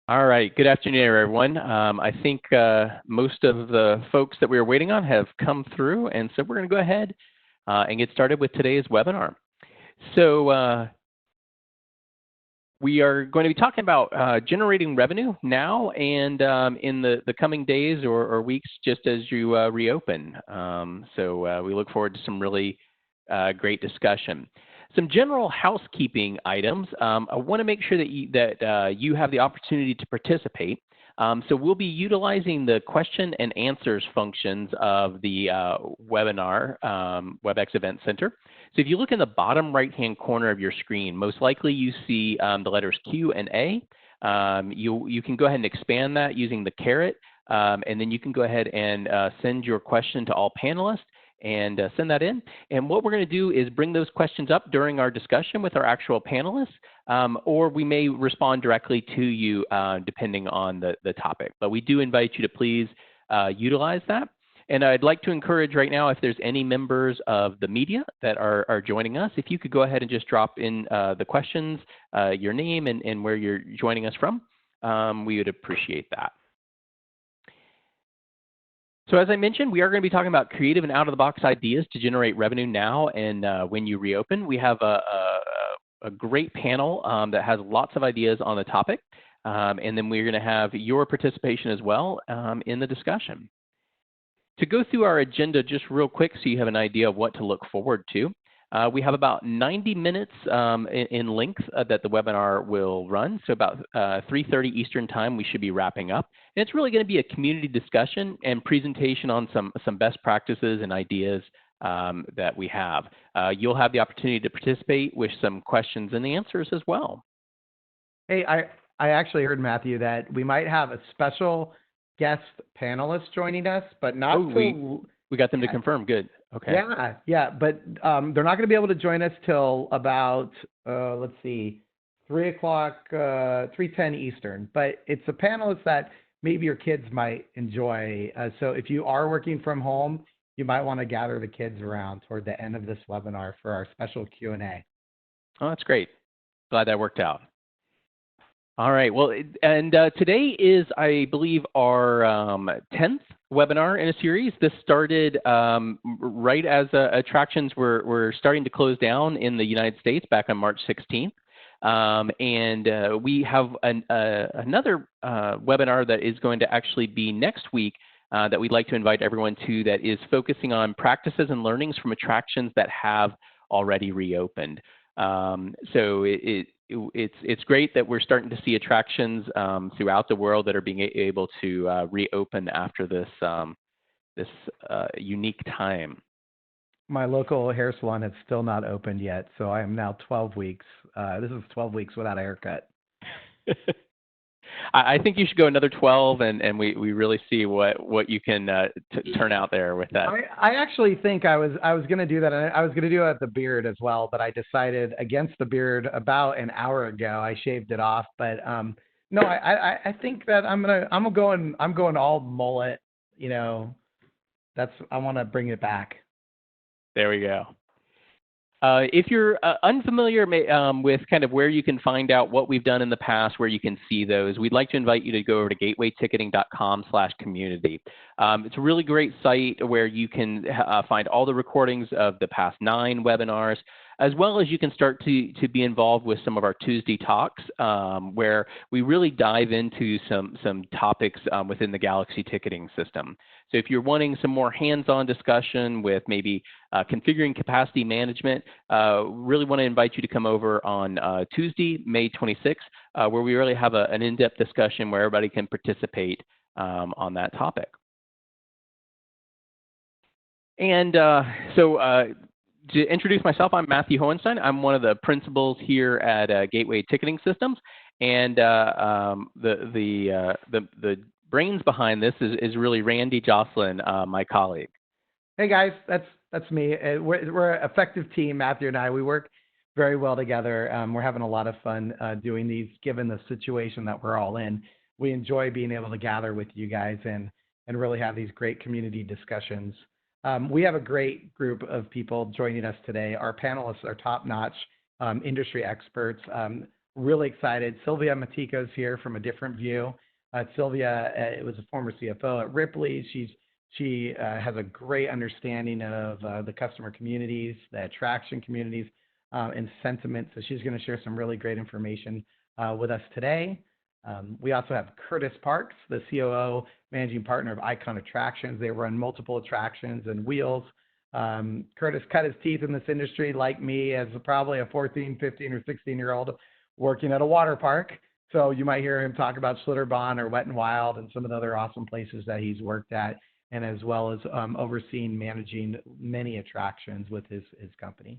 All right. Good afternoon, everyone. I think most of the folks that we were waiting on have come through, and so we're going to go ahead and get started with today's webinar. So we are going to be talking about generating revenue now and in the coming days or weeks just as you reopen. So we look forward to some really great discussion. Some general housekeeping items. I want to make sure that you have the opportunity to participate. So we'll be utilizing the question and answers functions of the webinar, WebEx Event Center. So if you look in the bottom right-hand corner of your screen, most likely you see the letters Q and A. You can go ahead and expand that using the caret, and then you can go ahead and send your question to all panelists and send that in. And what we're going to do is bring those questions up during our discussion with our actual panelists, or we may respond directly to you depending on the topic. But we do invite you to please utilize that. And I'd like to encourage right now, if there's any members of the media that are joining us, if you could go ahead and just drop in the questions, your name and where you're joining us from, we would appreciate that. So as I mentioned, we are going to be talking about creative and out-of-the-box ideas to generate revenue now and when you reopen. We have a great panel that has lots of ideas on the topic, and then we're going to have your participation as well in the discussion. To go through our agenda just real quick so you have an idea of what to look forward to, we have about 90 minutes in length that the webinar will run. So about 3:30 Eastern time, we should be wrapping up. And it's really going to be a community discussion and presentation on some best practices and ideas that we have. You'll have the opportunity to participate with some questions and answers as well. Hey, I actually heard, Matthew, that we might have a special guest panelist joining us, but not we got them to confirm. Good. Okay. Yeah, but they're not going to be able to join us till about, let's see, 3 o'clock, 3:10 Eastern. But it's a panelist that maybe your kids might enjoy. So if you are working from home, you might want to gather the kids around toward the end of this webinar for our special Q&A. Oh, that's great. Glad that worked out. All right. Well, and today is, I believe, our 10th webinar in a series. This started right as attractions were starting to close down in the United States back on March 16th. And we have another webinar that is going to actually be next week that we'd like to invite everyone to, that is focusing on practices and learnings from attractions that have already reopened. So it's great that we're starting to see attractions throughout the world that are being able to reopen after this unique time. My local hair salon has still not opened yet, so I am now 12 weeks. This is 12 weeks without a haircut. I think you should go another 12, and we really see what you can turn out there with that. I actually think I was going to do that, and I was going to do it at the beard as well, but I decided against the beard about an hour ago. I shaved it off, but no, I think that I'm going all mullet. You know, I want to bring it back. There we go. If you're unfamiliar with kind of where you can find out what we've done in the past, where you can see those, we'd like to invite you to go over to gatewayticketing.com/community. It's a really great site where you can find all the recordings of the past 9 webinars, as well as you can start to be involved with some of our Tuesday talks, where we really dive into some topics within the Galaxy ticketing system. So if you're wanting some more hands-on discussion with maybe configuring capacity management, really want to invite you to come over on Tuesday, May 26th, where we really have an in-depth discussion where everybody can participate on that topic. And to introduce myself, I'm Matthew Hohenstein. I'm one of the principals here at Gateway Ticketing Systems, and the brains behind this is really Randy Jocelyn, my colleague. Hey guys, that's me. We're an effective team, Matthew and I. We work very well together. We're having a lot of fun doing these, given the situation that we're all in. We enjoy being able to gather with you guys and really have these great community discussions. We have a great group of people joining us today. Our panelists are top-notch industry experts. Really excited. Sylvia Matico's here from a different view. Sylvia was a former CFO at Ripley. She has a great understanding of the customer communities, the attraction communities, and sentiment. So she's going to share some really great information with us today. We also have Curtis Parks, the COO, managing partner of Icon Attractions. They run multiple attractions and wheels. Curtis cut his teeth in this industry like me as probably a 14, 15, or 16-year-old working at a water park. So you might hear him talk about Schlitterbahn or Wet n Wild and some of the other awesome places that he's worked at, and as well as overseeing managing many attractions with his company.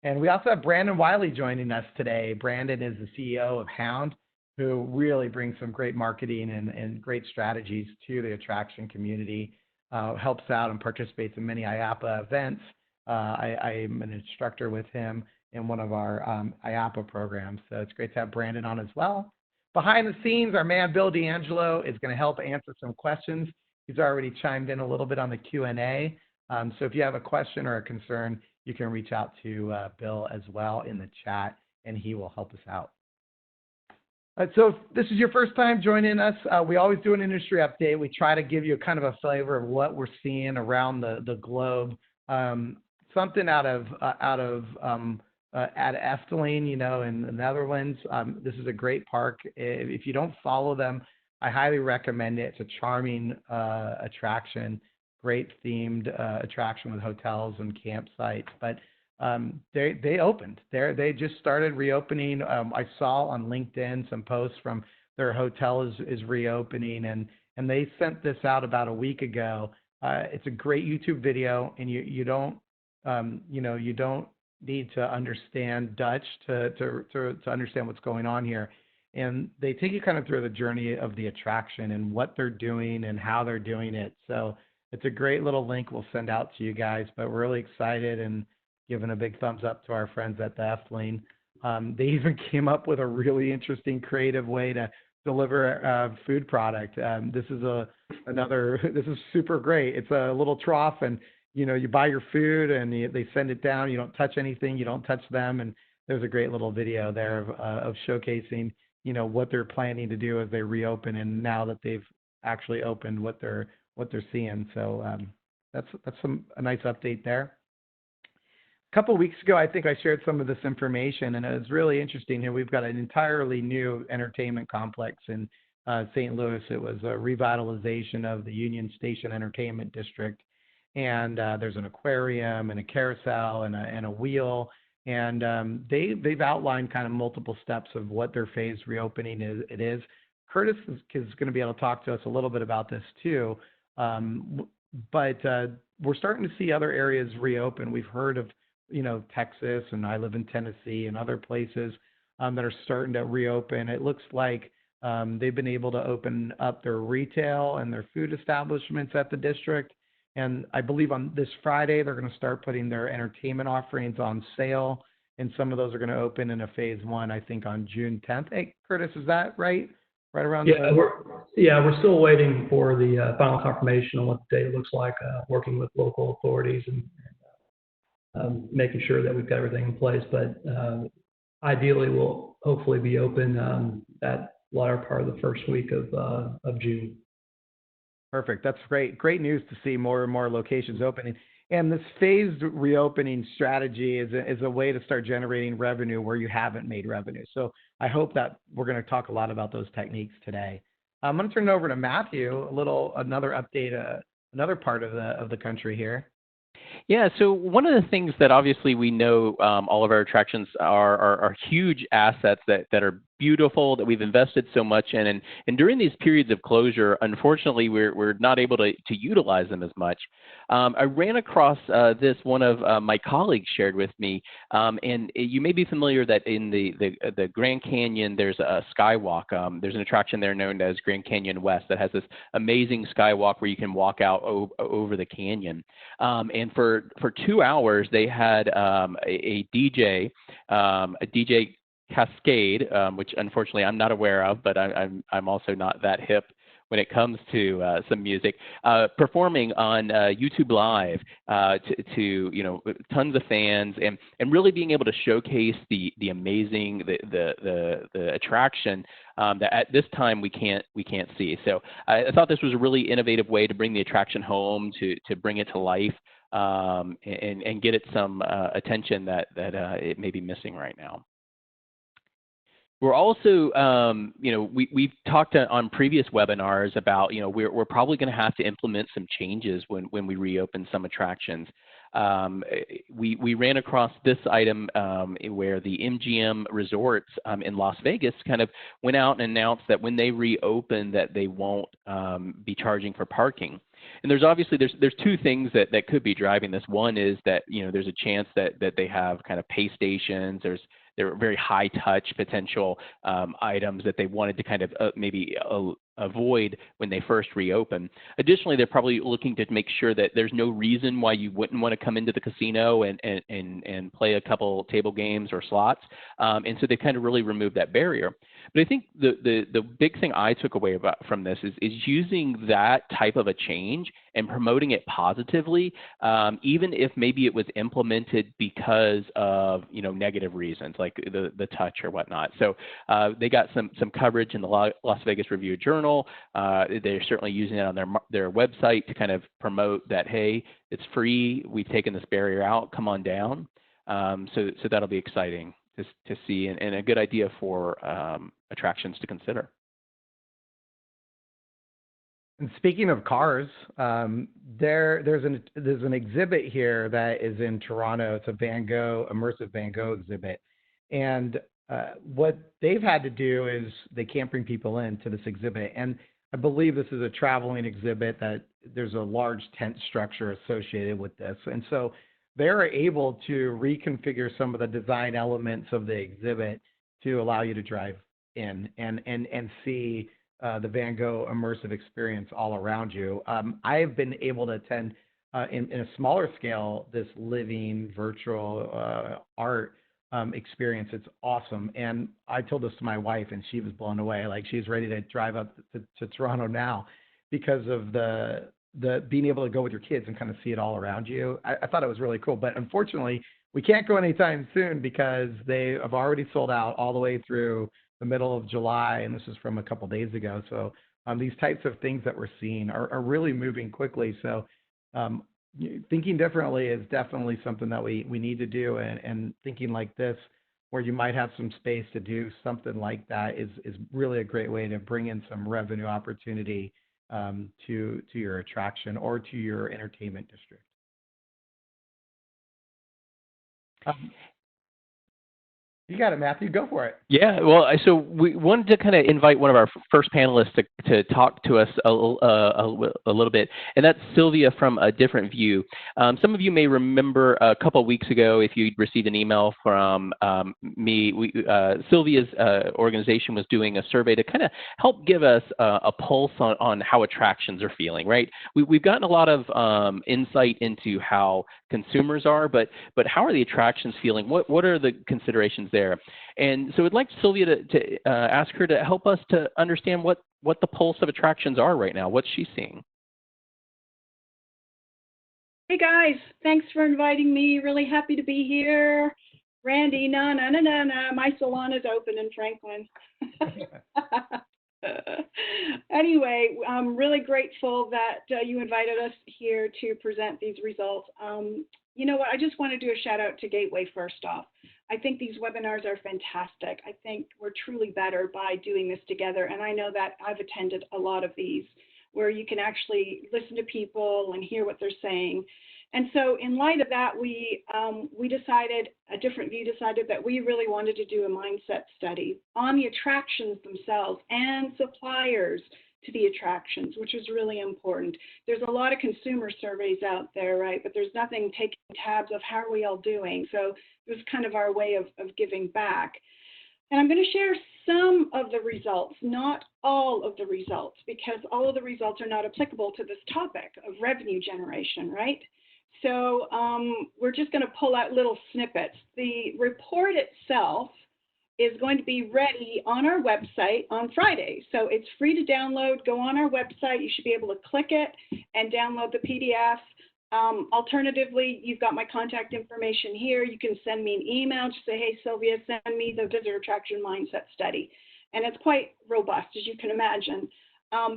And we also have Brandon Wiley joining us today. Brandon is the CEO of Hound, who really brings some great marketing and great strategies to the attraction community, helps out and participates in many IAAPA events. I'm an instructor with him in one of our IAAPA programs, so it's great to have Brandon on as well. Behind the scenes, our man Bill D'Angelo is going to help answer some questions. He's already chimed in a little bit on the Q&A, so if you have a question or a concern, you can reach out to Bill as well in the chat, and he will help us out. So if this is your first time joining us, we always do an industry update. We try to give you kind of a flavor of what we're seeing around the globe. Something out of Efteling, in the Netherlands. This is a great park. If you don't follow them, I highly recommend it. It's a charming attraction, great themed attraction with hotels and campsites. But they opened. They just started reopening. I saw on LinkedIn some posts from their hotel is reopening, and they sent this out about a week ago. It's a great YouTube video, and you don't need to understand Dutch to understand what's going on here. And they take you kind of through the journey of the attraction and what they're doing and how they're doing it. So it's a great little link we'll send out to you guys, but we're really excited and giving a big thumbs up to our friends at the Efteling. They even came up with a really interesting, creative way to deliver a food product. This is super great. It's a little trough, and you buy your food and they send it down. You don't touch anything. You don't touch them. And there's a great little video there of showcasing, what they're planning to do as they reopen, and now that they've actually opened, what they're seeing. So that's a nice update there. A couple of weeks ago, I think I shared some of this information, and it was really interesting. Here we've got an entirely new entertainment complex in St. Louis. It was a revitalization of the Union Station Entertainment District. And there's an aquarium and a carousel and a wheel, and they've outlined kind of multiple steps of what their phased reopening is. Curtis is going to be able to talk to us a little bit about this too, but we're starting to see other areas reopen. We've heard of Texas, and I live in Tennessee and other places that are starting to reopen. It looks like they've been able to open up their retail and their food establishments at the district. And I believe on this Friday, they're going to start putting their entertainment offerings on sale. And some of those are going to open in a phase one, I think, on June 10th. Hey, Curtis, is that right? Right around there? We're still waiting for the final confirmation on what the date looks like, working with local authorities and making sure that we've got everything in place. But ideally, we'll hopefully be open that latter part of the first week of June. Perfect. That's great. Great news to see more and more locations opening. And this phased reopening strategy is a way to start generating revenue where you haven't made revenue. So I hope that we're going to talk a lot about those techniques today. I'm going to turn it over to Matthew, another update, another part of the country here. Yeah, so one of the things that obviously we know all of our attractions are huge assets that are beautiful, that we've invested so much in. And during these periods of closure, unfortunately, we're not able to utilize them as much. I ran across this, one of my colleagues shared with me, and you may be familiar that in the Grand Canyon, there's a skywalk. There's an attraction there known as Grand Canyon West that has this amazing skywalk where you can walk out over the canyon. And for 2 hours, they had a DJ Cascade, which unfortunately I'm not aware of, but I'm also not that hip when it comes to some music. Performing on YouTube Live to tons of fans, and really being able to showcase the amazing the attraction that at this time we can't see. So I thought this was a really innovative way to bring the attraction home, to bring it to life, and get it some attention that it may be missing right now. We're also, we've talked on previous webinars about, we're probably going to have to implement some changes when we reopen some attractions. We ran across this item where the MGM Resorts in Las Vegas kind of went out and announced that when they reopen that they won't be charging for parking. And there's obviously there's two things that could be driving this. One is that there's a chance that they have kind of pay stations. There are very high touch potential items that they wanted to kind of maybe avoid when they first reopen. Additionally, they're probably looking to make sure that there's no reason why you wouldn't want to come into the casino and play a couple table games or slots. And so they kind of really removed that barrier. But I think the big thing I took away from this is using that type of a change and promoting it positively, even if maybe it was implemented because of negative reasons like the touch or whatnot. So they got some coverage in the Las Vegas Review-Journal. They're certainly using it on their website to kind of promote that, hey, it's free. We've taken this barrier out. Come on down. So that'll be exciting to see, and a good idea for attractions to consider. And speaking of cars, there's an exhibit here that is in Toronto. It's a immersive Van Gogh exhibit, and what they've had to do is they can't bring people into this exhibit, and I believe this is a traveling exhibit that there's a large tent structure associated with this, and so they're able to reconfigure some of the design elements of the exhibit to allow you to drive in and see the Van Gogh immersive experience all around you. I've been able to attend in a smaller scale this living virtual art experience. It's awesome. And I told this to my wife and she was blown away. Like, she's ready to drive up to Toronto now because of the being able to go with your kids and kind of see it all around you. I thought it was really cool, but unfortunately we can't go anytime soon because they have already sold out all the way through the middle of July, and this is from a couple days ago. So these types of things that we're seeing are really moving quickly. So thinking differently is definitely something that we need to do, and thinking like this, where you might have some space to do something like that, is really a great way to bring in some revenue opportunity to your attraction or to your entertainment district. You got it, Matthew. Go for it. Yeah, well, so we wanted to kind of invite one of our first panelists to talk to us a little bit, and that's Sylvia from A Different View. Some of you may remember a couple of weeks ago, if you'd received an email from me, Sylvia's organization was doing a survey to kind of help give us a pulse on how attractions are feeling, right? We've gotten a lot of insight into how consumers are, but how are the attractions feeling? What are the considerations there? And so I'd like Sylvia to ask her to help us to understand what the pulse of attractions are right now. What's she seeing? Hey guys, thanks for inviting me. Really happy to be here. Randy, no, my salon is open in Franklin. Anyway, I'm really grateful that you invited us here to present these results. You know what, I just want to do a shout out to Gateway first off. I think these webinars are fantastic. I think we're truly better by doing this together. And I know that I've attended a lot of these where you can actually listen to people and hear what they're saying. And so in light of that, we decided, A Different View decided that we really wanted to do a mindset study on the attractions themselves and suppliers to the attractions, which is really important. There's a lot of consumer surveys out there, right? But there's nothing taking tabs of how are we all doing. So it was kind of our way of giving back. And I'm going to share some of the results, not all of the results, because all of the results are not applicable to this topic of revenue generation, right? So we're just going to pull out little snippets. The report itself is going to be ready on our website on Friday. So it's free to download. Go on our website. You should be able to click it and download the PDF. Alternatively, you've got my contact information here. You can send me an email. Just say, hey, Sylvia, send me the Visitor Attraction Mindset Study. And it's quite robust, as you can imagine.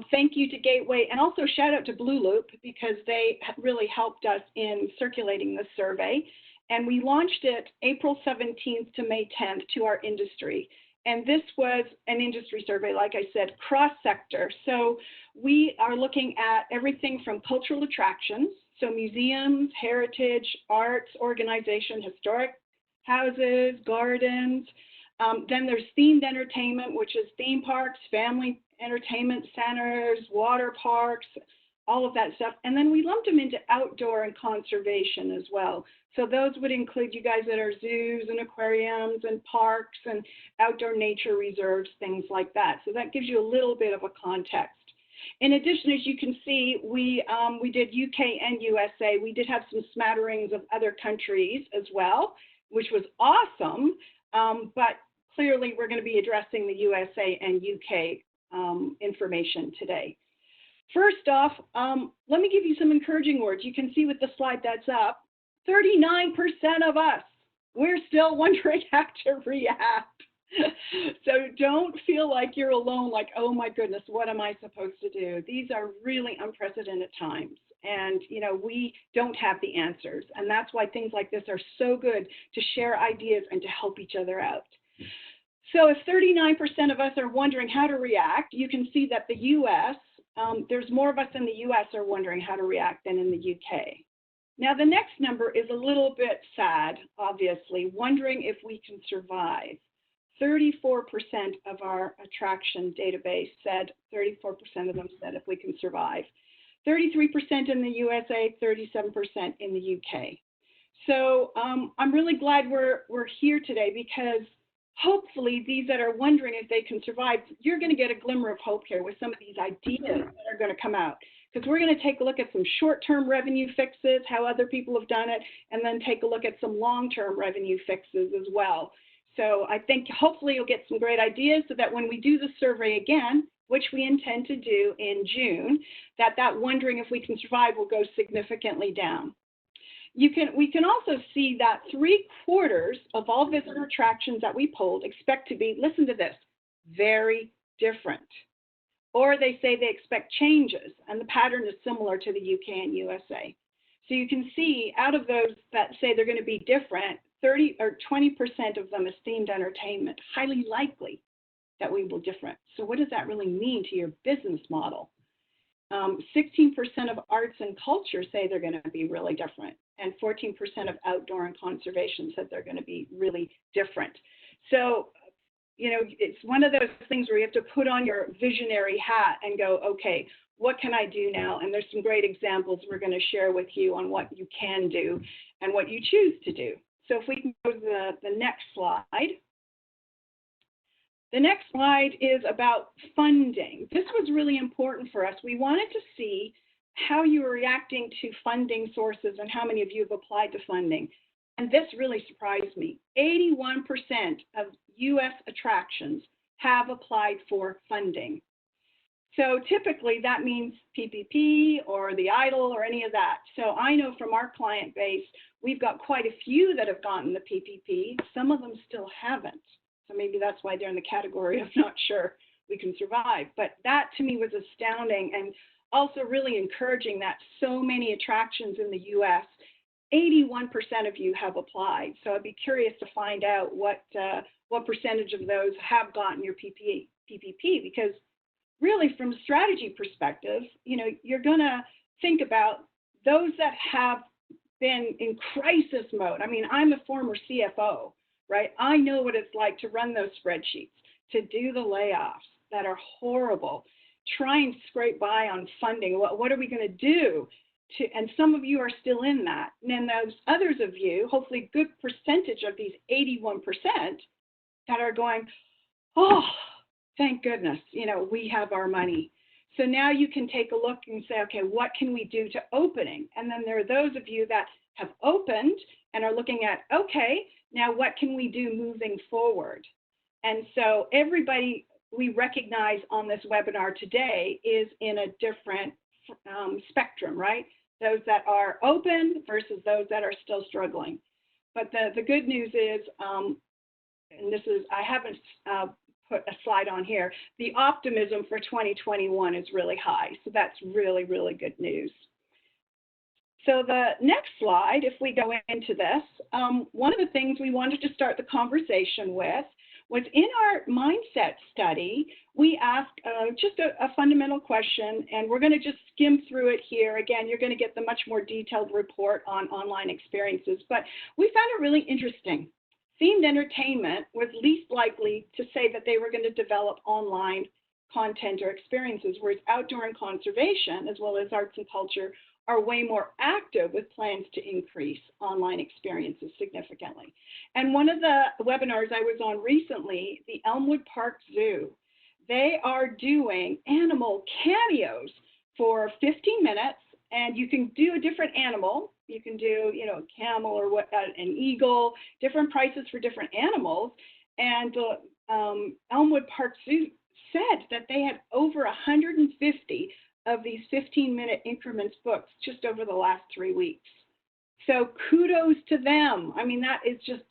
Thank you to Gateway, and also shout out to Blue Loop, because they really helped us in circulating this survey. And we launched it April 17th to May 10th to our industry. And this was an industry survey, like I said, cross-sector. So we are looking at everything from cultural attractions, so museums, heritage, arts, organization, historic houses, gardens. Then there's themed entertainment, which is theme parks, family entertainment centers, water parks, all of that stuff. And then we lumped them into outdoor and conservation as well. So those would include you guys that are zoos and aquariums and parks and outdoor nature reserves, things like that. So that gives you a little bit of a context. In addition, as you can see, we did UK and USA. We did have some smatterings of other countries as well, which was awesome. But clearly, we're going to be addressing the USA and UK information today. First off, let me give you some encouraging words. You can see with the slide that's up, 39% of us, we're still wondering how to react. So don't feel like you're alone, like, oh my goodness, what am I supposed to do? These are really unprecedented times. And, you know, we don't have the answers. And that's why things like this are so good, to share ideas and to help each other out. So if 39% of us are wondering how to react, you can see that the US, there's more of us in the US are wondering how to react than in the UK. Now, the next number is a little bit sad, obviously, wondering if we can survive. 34% of our attraction database said, 34% of them said if we can survive. 33% in the USA, 37% in the UK. So I'm really glad we're here today, because hopefully these that are wondering if they can survive, you're going to get a glimmer of hope here with some of these ideas that are going to come out. Because we're going to take a look at some short-term revenue fixes, how other people have done it, and then take a look at some long-term revenue fixes as well. So I think hopefully you'll get some great ideas, so that when we do the survey again, which we intend to do in June, that wondering if we can survive will go significantly down. We can also see that 3/4 of all visitor attractions that we polled expect to be, listen to this, very different. Or they say they expect changes, and the pattern is similar to the UK and USA. So you can see out of those that say they're going to be different, 30 or 20% of them is themed entertainment, highly likely that we will different. So what does that really mean to your business model? 16% of arts and culture say they're going to be really different, and 14% of outdoor and conservation said they're going to be really different. So, you know, it's one of those things where you have to put on your visionary hat and go, okay, what can I do now? And there's some great examples we're going to share with you on what you can do and what you choose to do. So if we can go to the next slide. The next slide is about funding. This was really important for us. We wanted to see how you were reacting to funding sources and how many of you have applied to funding. And this really surprised me. 81% of US attractions have applied for funding. So typically that means PPP or the EIDL or any of that. So I know from our client base, we've got quite a few that have gotten the PPP. Some of them still haven't. So maybe that's why they're in the category of not sure we can survive. But that to me was astounding, and also really encouraging that so many attractions in the US, 81% of you have applied. So I'd be curious to find out what percentage of those have gotten your PPP, because really from a strategy perspective, you know, you're gonna think about those that have been in crisis mode. I mean, I'm a former CFO, right? I know what it's like to run those spreadsheets, to do the layoffs that are horrible, try and scrape by on funding. What are we going to do? And some of you are still in that. And then those others of you, hopefully a good percentage of these 81% that are going, oh, thank goodness, you know, we have our money. So now you can take a look and say, okay, what can we do to opening? And then there are those of you that have opened and are looking at, okay, now what can we do moving forward? And so everybody we recognize on this webinar today is in a different spectrum, right? Those that are open versus those that are still struggling. But the good news is, and this is, I haven't put a slide on here, the optimism for 2021 is really high. So that's really, really good news. So the next slide, if we go into this, one of the things we wanted to start the conversation with was in our mindset study, we asked just a fundamental question, and we're going to just skim through it here. Again, you're going to get the much more detailed report on online experiences, but we found it really interesting. Themed entertainment was least likely to say that they were going to develop online content or experiences, whereas outdoor and conservation, as well as arts and culture, are way more active with plans to increase online experiences significantly. And one of the webinars I was on recently, the Elmwood Park Zoo, they are doing animal cameos for 15 minutes, and you can do a different animal. You can do, you know, a camel or what, an eagle, different prices for different animals. And Elmwood Park Zoo said that they had over 150 of these 15-minute increments booked just over the last 3 weeks. So kudos to them. I mean, that is just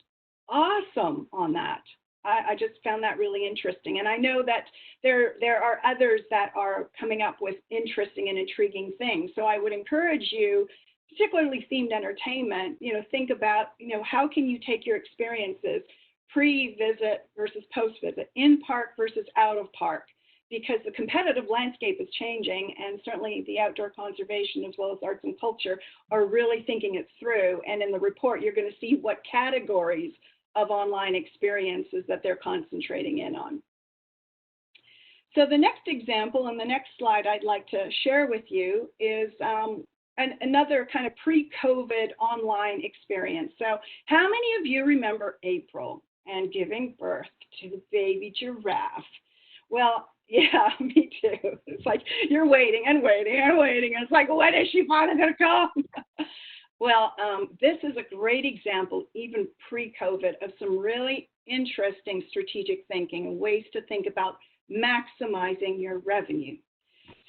awesome on that. I just found that really interesting. And I know that there are others that are coming up with interesting and intriguing things. So I would encourage you, particularly themed entertainment, you know, think about, you know, how can you take your experiences pre-visit versus post-visit, in park versus out of park, because the competitive landscape is changing, and certainly the outdoor conservation as well as arts and culture are really thinking it through. And in the report, you're going to see what categories of online experiences that they're concentrating in on. So the next example and the next slide I'd like to share with you is another kind of pre-COVID online experience. So how many of you remember April and giving birth to the baby giraffe? Well, yeah, me too. It's like you're waiting and waiting and waiting. And it's like, when is she finally going to come? Well, this is a great example, even pre-COVID, of some really interesting strategic thinking and ways to think about maximizing your revenue.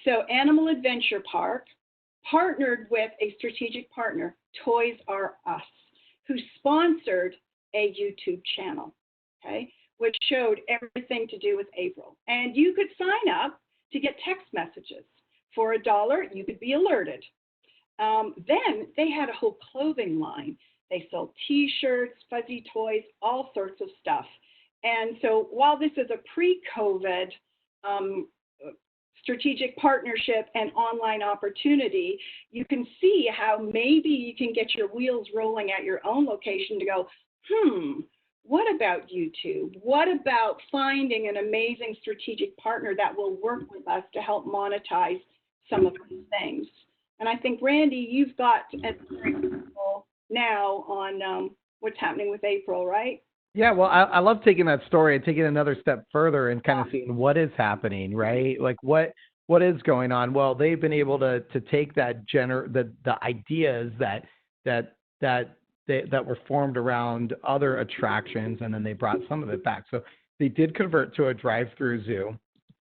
So Animal Adventure Park partnered with a strategic partner, Toys R Us, who sponsored a YouTube channel, okay, which showed everything to do with April. And you could sign up to get text messages. For $1, you could be alerted. Then they had a whole clothing line. They sold T-shirts, fuzzy toys, all sorts of stuff. And so while this is a pre-COVID strategic partnership and online opportunity, you can see how maybe you can get your wheels rolling at your own location to go, what about YouTube? What about finding an amazing strategic partner that will work with us to help monetize some of these things? And I think, Randy, you've got an example now on what's happening with April, right? Yeah, well, I love taking that story and taking another step further and kind of seeing what is happening, right? Like what is going on? Well, they've been able to take that the ideas that were formed around other attractions, and then they brought some of it back. So they did convert to a drive-through zoo,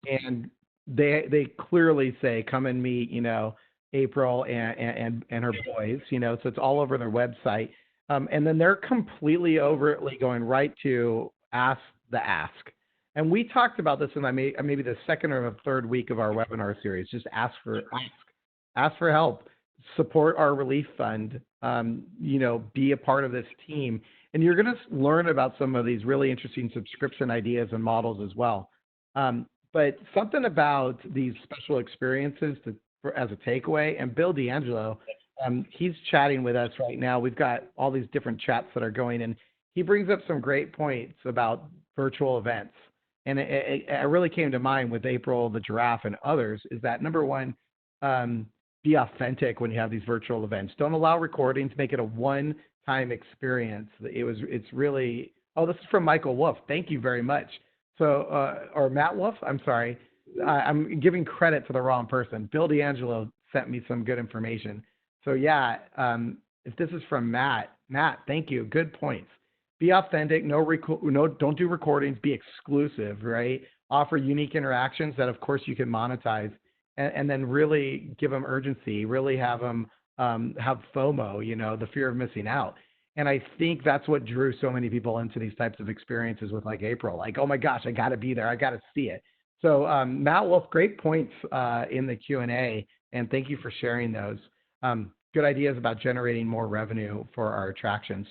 and they clearly say, come and meet, you know, April and her boys, you know, so it's all over their website. And then they're completely overtly going right to ask the ask. And we talked about this in maybe the second or the third week of our webinar series. Just ask for help, support our relief fund, you know, be a part of this team. And you're going to learn about some of these really interesting subscription ideas and models as well. But something about these special experiences as a takeaway, and Bill D'Angelo, he's chatting with us right now. We've got all these different chats that are going, and he brings up some great points about virtual events. And it really came to mind with April, the giraffe, and others, is that number one, be authentic when you have these virtual events. Don't allow recording to make it a one-time experience. It's really, this is from Michael Wolf. Thank you very much. So, or Matt Wolf, I'm sorry. I'm giving credit to the wrong person. Bill D'Angelo sent me some good information. So yeah, if this is from Matt, thank you. Good points. be authentic, don't do recordings, be exclusive, right? Offer unique interactions that of course you can monetize, and then really give them urgency, really have them have FOMO, the fear of missing out. And I think that's what drew so many people into these types of experiences with like April, like, oh my gosh, I got to be there. I got to see it. So Matt Wolf, great points in the Q&A, and thank you for sharing those. Good ideas about generating more revenue for our attractions.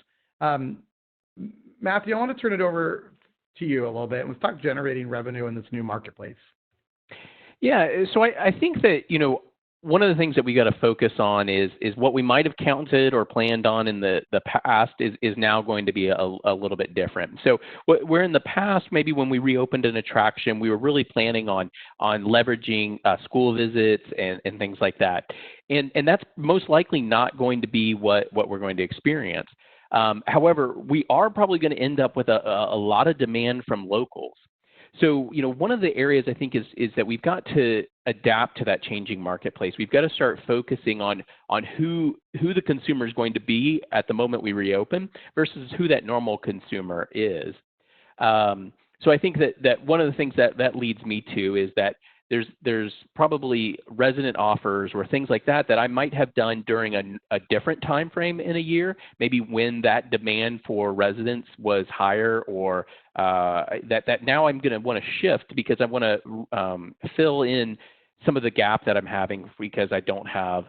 Matthew, I want to turn it over to you a little bit. Let's talk generating revenue in this new marketplace. Yeah, so I think that, one of the things that we got to focus on is what we might have counted or planned on in the past is now going to be a little bit different. So where in the past, maybe when we reopened an attraction, we were really planning on leveraging school visits and things like that. And that's most likely not going to be what we're going to experience. However, we are probably going to end up with a lot of demand from locals. So, one of the areas I think is that we've got to adapt to that changing marketplace. We've got to start focusing on who the consumer is going to be at the moment we reopen versus who that normal consumer is. So I think that one of the things that leads me to is that there's probably resident offers or things like that I might have done during a different time frame in a year, maybe when that demand for residents was higher, or that now I'm going to want to shift because I want to fill in some of the gap that I'm having because I don't have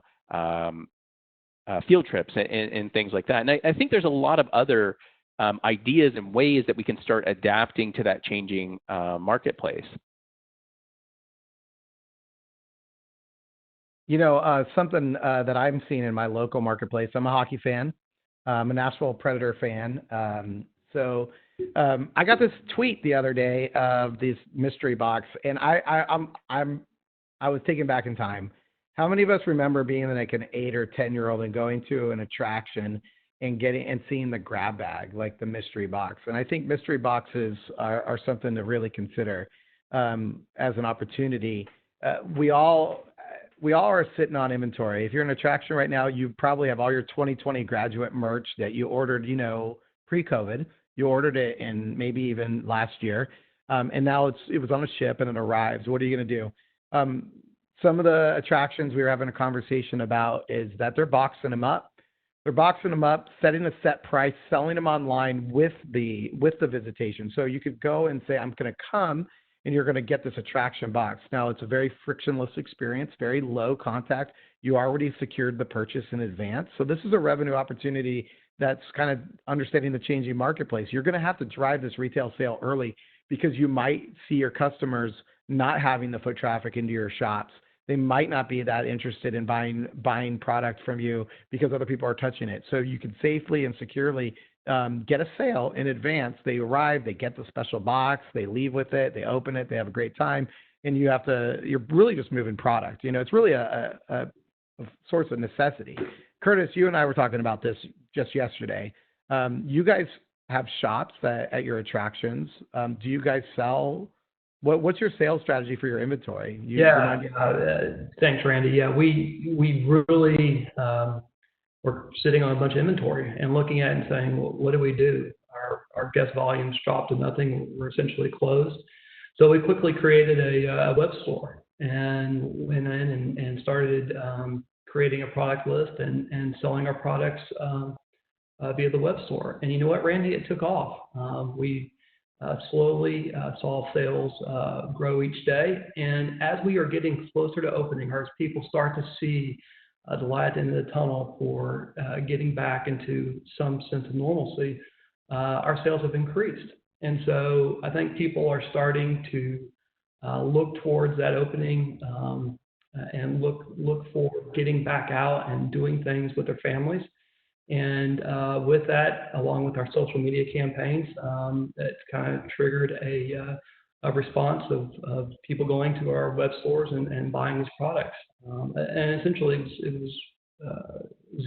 field trips and things like that. And I think there's a lot of other ideas and ways that we can start adapting to that changing marketplace. Something that I'm seeing in my local marketplace, I'm a hockey fan. I'm a Nashville Predator fan. So I got this tweet the other day of this mystery box, and I was taken back in time. How many of us remember being like an 8 or 10-year-old and going to an attraction and seeing the grab bag, like the mystery box? And I think mystery boxes are something to really consider as an opportunity. We all are sitting on inventory. If you're in an attraction right now, you probably have all your 2020 graduate merch that you ordered, pre-COVID. You ordered it in maybe even last year, and now it was on a ship and it arrives. What are you going to do? Some of the attractions we were having a conversation about is that they're boxing them up. They're boxing them up, setting a set price, selling them online with the visitation. So you could go and say, I'm going to come, and you're going to get this attraction box. Now, it's a very frictionless experience, very low contact. You already secured the purchase in advance. So this is a revenue opportunity that's kind of understanding the changing marketplace. You're going to have to drive this retail sale early because you might see your customers not having the foot traffic into your shops. They might not be that interested in buying product from you because other people are touching it. So you can safely and securely get a sale in advance. They arrive, they get the special box, they leave with it, they open it, they have a great time, and you're really just moving product. It's really a source of necessity. Curtis, you and I were talking about this just yesterday. You guys have shops at your attractions. Do you guys sell? What's your sales strategy for your inventory? Thanks, Randy. Yeah, we really we're sitting on a bunch of inventory and looking at it and saying, well, what do we do? Our guest volumes dropped to nothing. We're essentially closed. So we quickly created a web store and went in and started creating a product list and selling our products via the web store. And you know what, Randy? It took off. We slowly saw sales grow each day. And as we are getting closer to opening, or as people start to see the light at the end of the tunnel for getting back into some sense of normalcy, our sales have increased. And so I think people are starting to look towards that opening and look for getting back out and doing things with their families. And with that, along with our social media campaigns, that kind of triggered a response of people going to our web stores and buying these products. And essentially, it was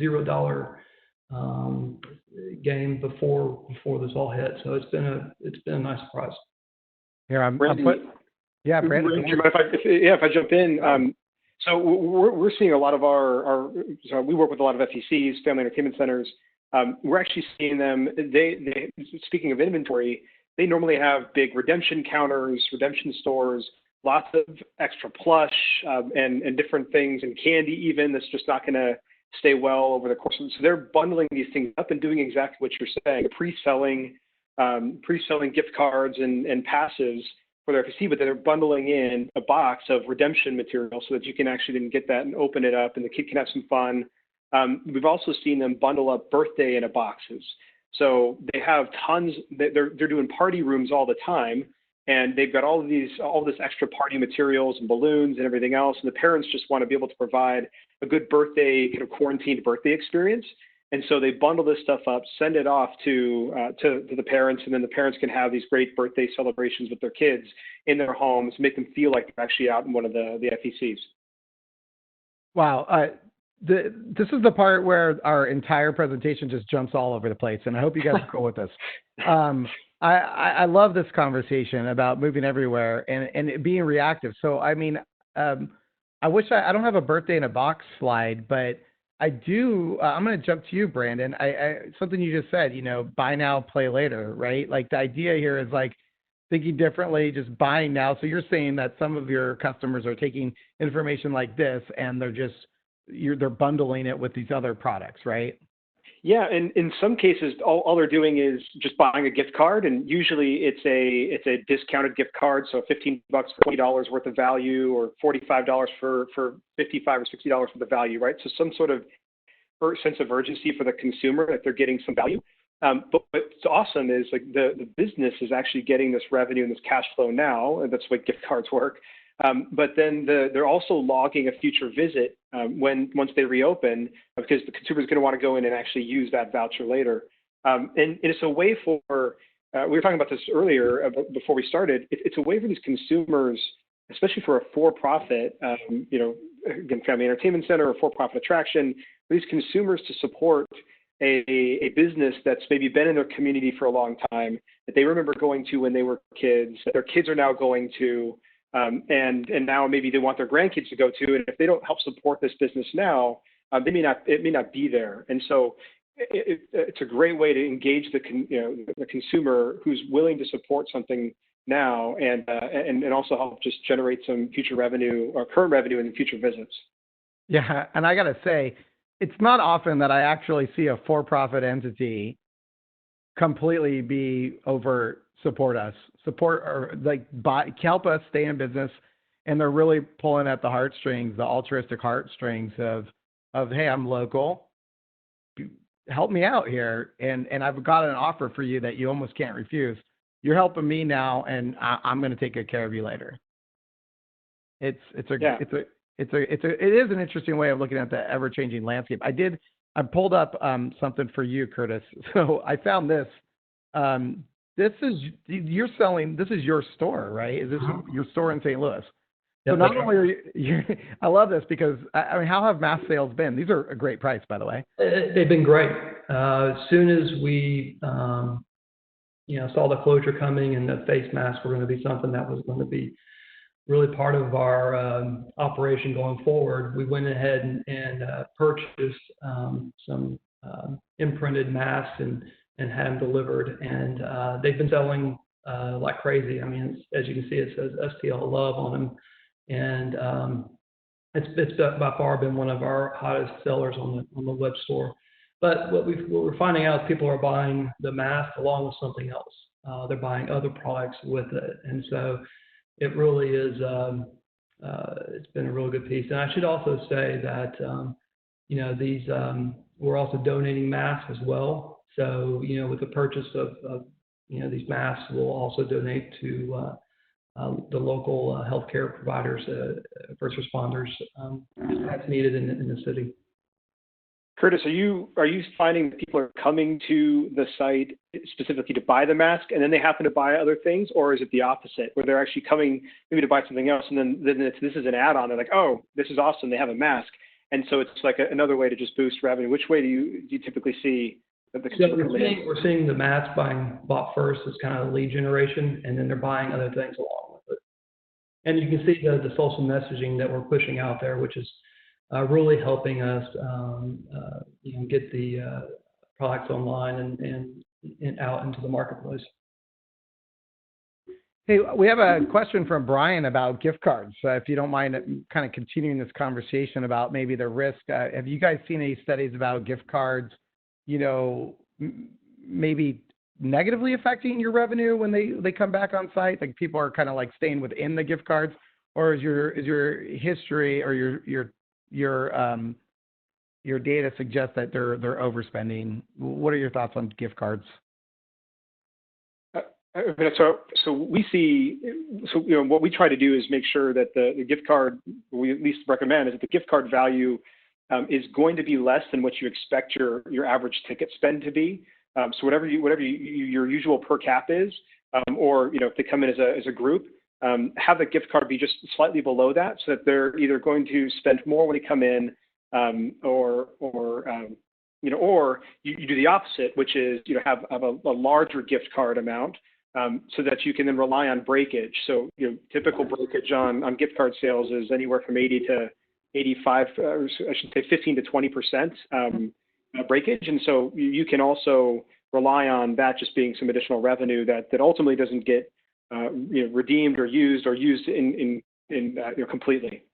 $0 game before this all hit. So it's been a nice surprise. Here, Randy, Brandon. If I jump in. So we're seeing a lot of so we work with a lot of FECs, family entertainment centers, we're actually seeing them. Speaking of inventory, they normally have big redemption counters, redemption stores, lots of extra plush and different things, and candy even that's just not going to stay well over the course of it. So they're bundling these things up and doing exactly what you're saying, pre-selling gift cards and passives for their FEC, but they're bundling in a box of redemption material so that you can actually then get that and open it up and the kid can have some fun. We've also seen them bundle up birthday in a boxes. So they have tons, they're doing party rooms all the time, and they've got all this extra party materials and balloons and everything else. And the parents just want to be able to provide a good birthday, kind of quarantined birthday experience. And so they bundle this stuff up, send it off to the parents, and then the parents can have these great birthday celebrations with their kids in their homes, make them feel like they're actually out in one of the FECs. Wow. This is the part where our entire presentation just jumps all over the place, and I hope you guys are cool with this. I love this conversation about moving everywhere and it being reactive. So, I mean, I wish I don't have a birthday in a box slide, but I do. I'm going to jump to you, Brandon. Something you just said, buy now, play later, right? Like the idea here is like thinking differently, just buying now. So you're saying that some of your customers are taking information like this and they're bundling it with these other products, right? Yeah, and in some cases, all they're doing is just buying a gift card, and usually it's a discounted gift card, so $15 for $20 worth of value, or $45 for $55 or $60 worth of value, right? So some sort of sense of urgency for the consumer that they're getting some value. But what's awesome is like the business is actually getting this revenue and this cash flow now, and that's the way gift cards work. But then they're also logging a future visit once they reopen, because the consumer is going to want to go in and actually use that voucher later. And it's a way for, we were talking about this earlier before we started, it's a way for these consumers, especially for a for-profit, again, family entertainment center or for-profit attraction, for these consumers to support a business that's maybe been in their community for a long time, that they remember going to when they were kids, that their kids are now going to, and now maybe they want their grandkids to go to, and if they don't help support this business now, it may not be there. And so it's a great way to engage the consumer who's willing to support something now, and also help just generate some future revenue or current revenue in future visits. Yeah, and I gotta say, it's not often that I actually see a for-profit entity completely be over support or like help us stay in business, and they're really pulling at the heartstrings, the altruistic heartstrings of hey, I'm local, help me out here, and I've got an offer for you that you almost can't refuse. You're helping me now, and I'm going to take good care of you later. It is an interesting way of looking at the ever-changing landscape. I pulled up something for you, Curtis. So I found this. This is your store, right? Is this your store in St. Louis? Yep, so not only are you, I love this because I mean, how have mask sales been? These are a great price, by the way. They've been great. As soon as we saw the closure coming, and the face masks were going to be something that was going to be really part of our operation going forward, we went ahead and purchased some imprinted masks and had them delivered, and they've been selling like crazy. I mean, as you can see, it says STL Love on them, and it's by far been one of our hottest sellers on the web store. But what we're finding out is people are buying the mask along with something else. They're buying other products with it, and so it really is. It's been a really good piece. And I should also say that these we're also donating masks as well. So with the purchase of these masks, we'll also donate to the local healthcare providers, first responders, that's needed in the city. Curtis, are you finding that people are coming to the site specifically to buy the mask, and then they happen to buy other things, or is it the opposite, where they're actually coming maybe to buy something else, and then this is an add-on? They're like, oh, this is awesome, they have a mask, and so it's like another way to just boost revenue. Which way do you typically see that the consumer coming in? We're seeing the mask bought first as kind of lead generation, and then they're buying other things along with it. And you can see the social messaging that we're pushing out there, which is really helping us, get the products online and out into the marketplace. Hey, we have a question from Brian about gift cards. If you don't mind kind of continuing this conversation about maybe the risk. Have you guys seen any studies about gift cards, maybe negatively affecting your revenue when they come back on site? Like people are kind of like staying within the gift cards, or is your history or your data suggest that they're overspending? What are your thoughts on gift cards? So we see, what we try to do is make sure that the gift card, we at least recommend, is that the gift card value is going to be less than what you expect your average ticket spend to be. So whatever your usual per cap is, or if they come in as a group, have the gift card be just slightly below that, so that they're either going to spend more when they come in, or you do the opposite, which is have a larger gift card amount. So that you can then rely on breakage. So, typical breakage on gift card sales is anywhere from 80 to 85, or I should say 15 to 20% breakage. And so you can also rely on that just being some additional revenue that ultimately doesn't get redeemed or used in completely.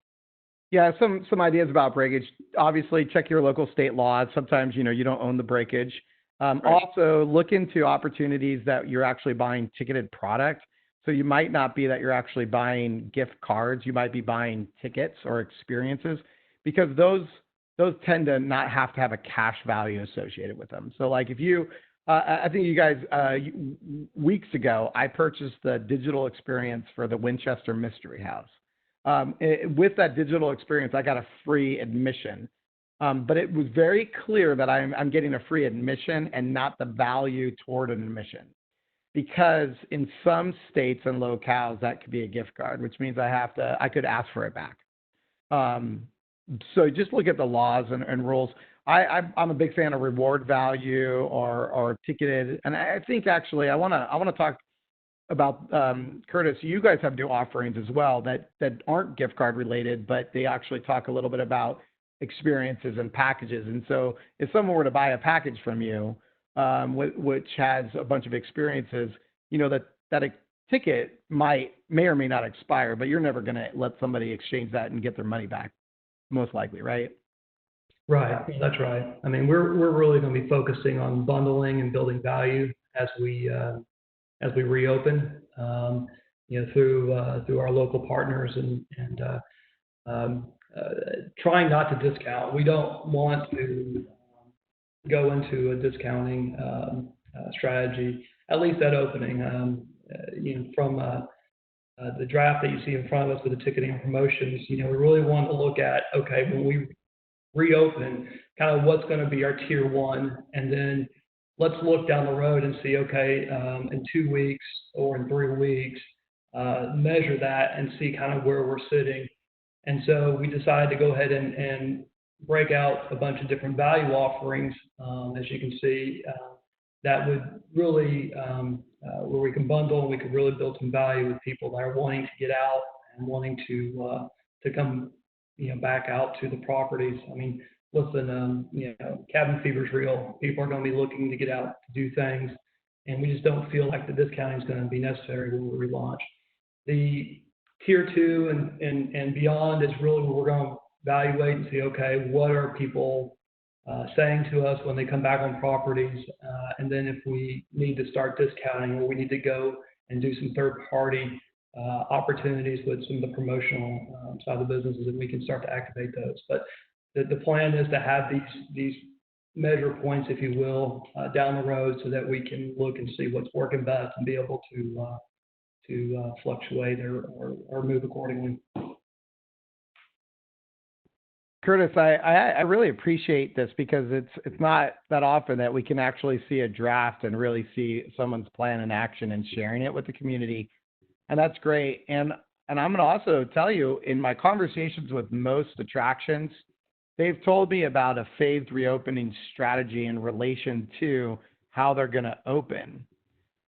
Yeah, some ideas about breakage. Obviously, check your local state laws. Sometimes you don't own the breakage. Right. Also, look into opportunities that you're actually buying ticketed product. So you might not be that you're actually buying gift cards. You might be buying tickets or experiences, because those tend to not have to have a cash value associated with them. So like if you, I think you guys, weeks ago, I purchased the digital experience for the Winchester Mystery House. With that digital experience, I got a free admission. But it was very clear that I'm getting a free admission and not the value toward an admission, because in some states and locales that could be a gift card, which means I could ask for it back. So just look at the laws and rules. I'm a big fan of reward value or ticketed, and I think actually I want to talk about Curtis. You guys have new offerings as well that aren't gift card related, but they actually talk a little bit about experiences and packages. And so if someone were to buy a package from you, which has a bunch of experiences, that a ticket may or may not expire, but you're never going to let somebody exchange that and get their money back, most likely, right? Right, that's right. I mean, we're really going to be focusing on bundling and building value as we reopen, through our local partners and trying not to discount. We don't want to go into a discounting strategy, at least at opening. From the draft that you see in front of us with the ticketing and promotions, we really want to look at, okay, when we reopen, kind of what's going to be our tier one, and then let's look down the road and see, okay, in 2 weeks or in 3 weeks, measure that and see kind of where we're sitting. And so we decided to go ahead and break out a bunch of different value offerings, as you can see, that would really, where we can bundle and we could really build some value with people that are wanting to get out and wanting to come, back out to the properties. I mean, listen, cabin fever is real. People are going to be looking to get out to do things, and we just don't feel like the discounting is going to be necessary when we relaunch. The tier 2 and beyond is really where we're going to evaluate and see, okay, what are people saying to us when they come back on properties, and then if we need to start discounting, or we need to go and do some third-party opportunities with some of the promotional side of the businesses, and we can start to activate those. But the plan is to have these measure points, if you will, down the road, so that we can look and see what's working best and be able to fluctuate or move accordingly. Curtis, I really appreciate this, because it's not that often that we can actually see a draft and really see someone's plan in action and sharing it with the community. And that's great. And I'm going to also tell you, in my conversations with most attractions, they've told me about a phased reopening strategy in relation to how they're going to open.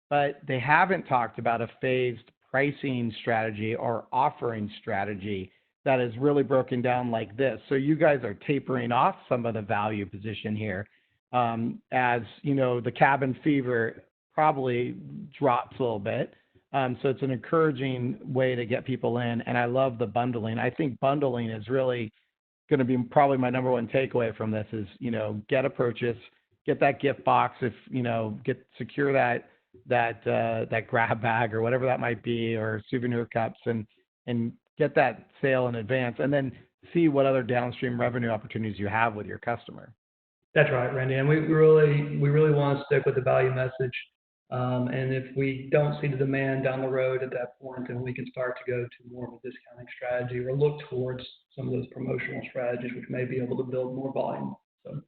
But they haven't talked about a phased pricing strategy or offering strategy that is really broken down like this. So you guys are tapering off some of the value position here. as you know, the cabin fever probably drops a little bit. So it's an encouraging way to get people in, and I love the bundling. I think bundling is really going to be probably my number one takeaway from this is, you know, get a purchase, get that gift box, if, you know, secure that grab bag or whatever that might be, or souvenir cups, and get that sale in advance, and then see what other downstream revenue opportunities you have with your customer. That's right, Randy. And we really want to stick with the value message. And if we don't see the demand down the road at that point, then we can start to go to more of a discounting strategy or look towards some of those promotional strategies, which may be able to build more volume. So.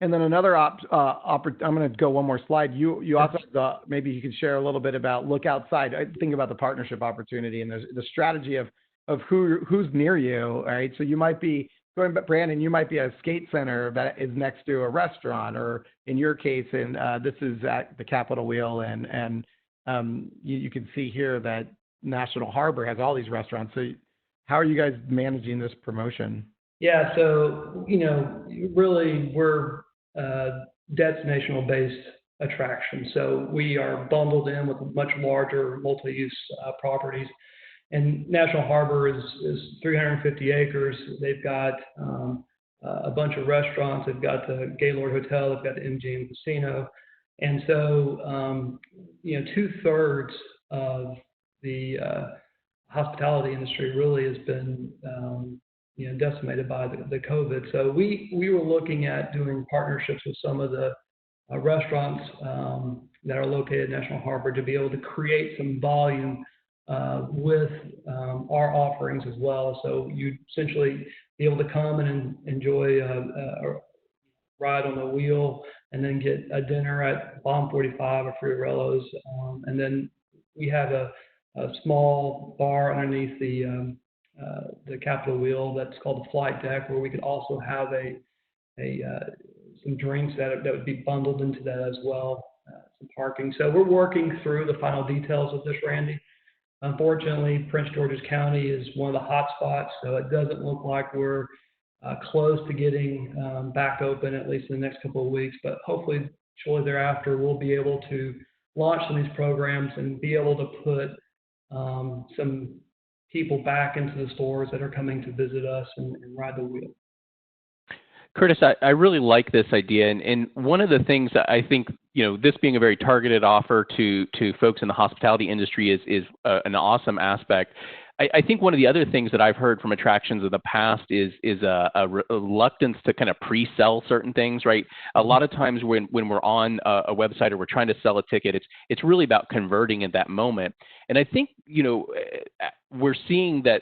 And then another I'm going to go one more slide. You also maybe you can share a little bit about look outside. I think about the partnership opportunity and the strategy of who's near you, right? So you might be going, but Brandon, you might be a skate center that is next to a restaurant, or in your case, and this is at the Capitol Wheel, and you can see here that National Harbor has all these restaurants. So how are you guys managing this promotion? Yeah, so you know, really we're destinational-based attraction. So we are bundled in with much larger multi-use properties. And National Harbor is 350 acres. They've got a bunch of restaurants. They've got the Gaylord Hotel. They've got the MGM Casino. And so, you know, 2/3 of the hospitality industry really has been, you know, decimated by the COVID. So we were looking at doing partnerships with some of the restaurants that are located in National Harbor to be able to create some volume with our offerings as well. So you essentially be able to come and enjoy a ride on the wheel, and then get a dinner at Bomb 45 or Friarello's, and then we have a small bar underneath the Capitol Wheel that's called the Flight Deck, where we could also have some drinks that would be bundled into that as well, some parking. So we're working through the final details of this, Randy. Unfortunately, Prince George's County is one of the hot spots, so it doesn't look like we're close to getting back open, at least in the next couple of weeks. But hopefully, shortly thereafter, we'll be able to launch some of these programs and be able to put some people back into the stores that are coming to visit us and ride the wheel. Curtis, I really like this idea, and one of the things that I think, you know, this being a very targeted offer to folks in the hospitality industry is an awesome aspect. I think one of the other things that I've heard from attractions in the past is a reluctance to kind of pre-sell certain things, right? A lot of times when we're on a website or we're trying to sell a ticket, it's really about converting at that moment. And I think, you know, we're seeing that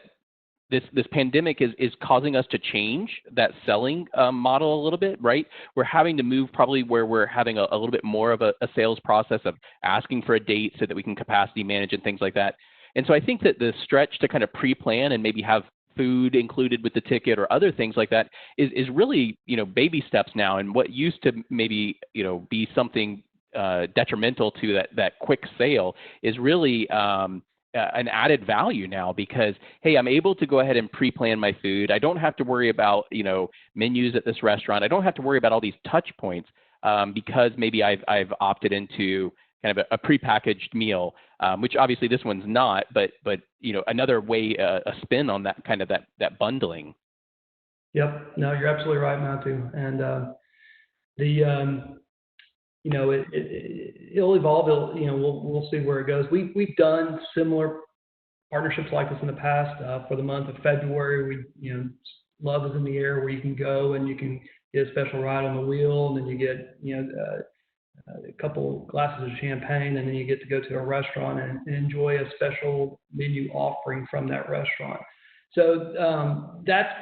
this pandemic is causing us to change that selling model a little bit, right? We're having to move probably where we're having a little bit more of a sales process of asking for a date so that we can capacity manage and things like that. And so I think that the stretch to kind of pre-plan and maybe have food included with the ticket or other things like that is really, you know, baby steps now. And what used to maybe, you know, be something detrimental to that quick sale is really an added value now, because, hey, I'm able to go ahead and pre-plan my food. I don't have to worry about, you know, menus at this restaurant. I don't have to worry about all these touch points because maybe I've opted into kind of a prepackaged meal, which obviously this one's not, but you know, another way, a spin on that kind of that bundling. Yep. No, you're absolutely right, Matthew. And you know, it'll evolve. You know, we'll see where it goes. We've done similar partnerships like this in the past. For the month of February, you know, Love is in the Air, where you can go and you can get a special ride on the wheel, and then you get, you know, a couple glasses of champagne, and then you get to go to a restaurant and enjoy a special menu offering from that restaurant. So that's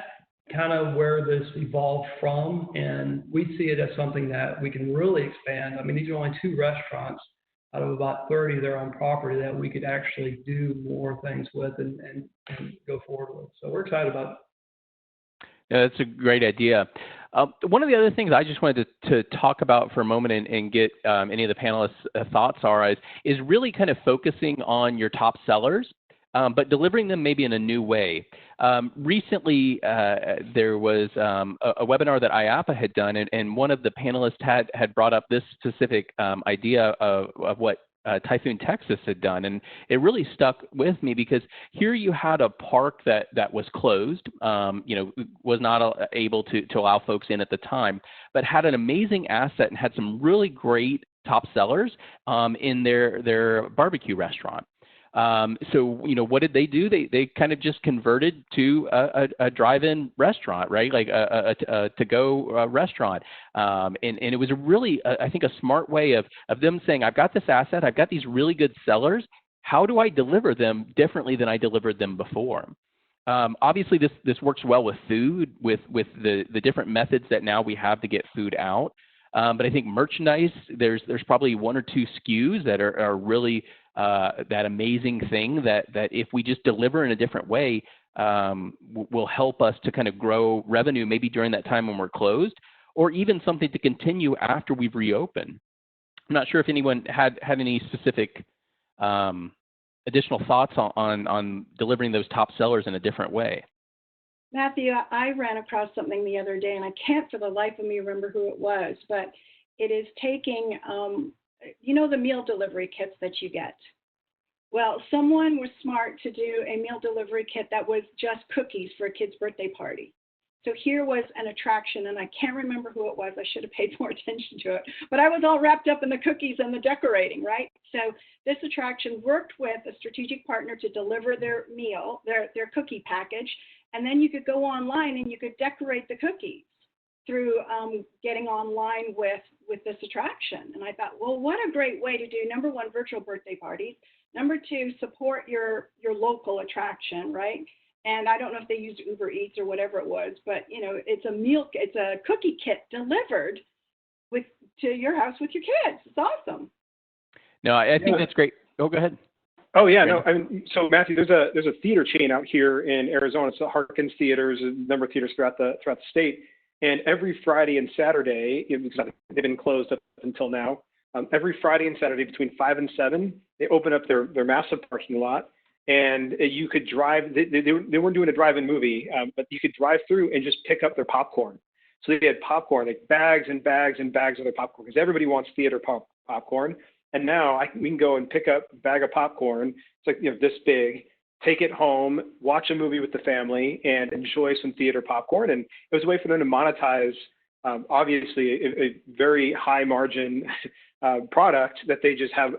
kind of where this evolved from, and we see it as something that we can really expand. I mean, these are only 2 restaurants out of about 30 that are on property that we could actually do more things with and go forward with. So we're excited about it. Yeah, that's a great idea. One of the other things I just wanted to talk about for a moment and get any of the panelists' thoughts is really kind of focusing on your top sellers. but delivering them maybe in a new way. Recently, there was a webinar that IAPA had done, and one of the panelists had brought up this specific idea of what Typhoon, Texas had done, and it really stuck with me because here you had a park that was closed, was not able to allow folks in at the time, but had an amazing asset and had some really great top sellers in their barbecue restaurant. So, what did they do? They kind of just converted to a drive-in restaurant, right? Like a to-go restaurant. And it was a really, I think, a smart way of them saying, I've got this asset, I've got these really good sellers. How do I deliver them differently than I delivered them before? Obviously, this works well with food, with the different methods that now we have to get food out. But I think merchandise, there's probably one or two SKUs that are really that amazing thing that if we just deliver in a different way, will help us to kind of grow revenue maybe during that time when we're closed, or even something to continue after we've reopened. I'm not sure if anyone had any specific additional thoughts on delivering those top sellers in a different way. Matthew, I ran across something the other day, and I can't for the life of me remember who it was, but it is taking, the meal delivery kits that you get. Well, someone was smart to do a meal delivery kit that was just cookies for a kid's birthday party. So here was an attraction, and I can't remember who it was. I should have paid more attention to it. But I was all wrapped up in the cookies and the decorating, right? So this attraction worked with a strategic partner to deliver their meal, their cookie package, and then you could go online and you could decorate the cookies through getting online with this attraction. And I thought, well, what a great way to do, number one, virtual birthday parties. Number two, support your local attraction, right? And I don't know if they used Uber Eats or whatever it was, but it's a cookie kit delivered to your house with your kids. It's awesome. No, I think that's great. Oh, go ahead. Oh yeah, no. I mean, so Matthew, there's a theater chain out here in Arizona. It's the Harkins Theaters, a number of theaters throughout the state. And every Friday and Saturday, because they've been closed up until now, every Friday and Saturday between 5 and 7, they open up their massive parking lot, and you could drive. They weren't doing a drive-in movie, but you could drive through and just pick up their popcorn. So they had popcorn, like bags and bags and bags of their popcorn, because everybody wants theater popcorn. And now we can go and pick up a bag of popcorn. It's like this big. Take it home, watch a movie with the family, and enjoy some theater popcorn. And it was a way for them to monetize, obviously, a very high margin product that they just have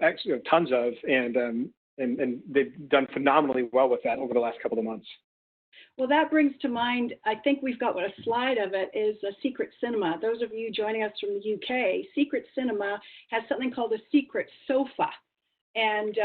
tons of, and they've done phenomenally well with that over the last couple of months. Well, that brings to mind, I think we've got a slide of it, is a Secret Cinema. Those of you joining us from the UK, Secret Cinema has something called a Secret Sofa. And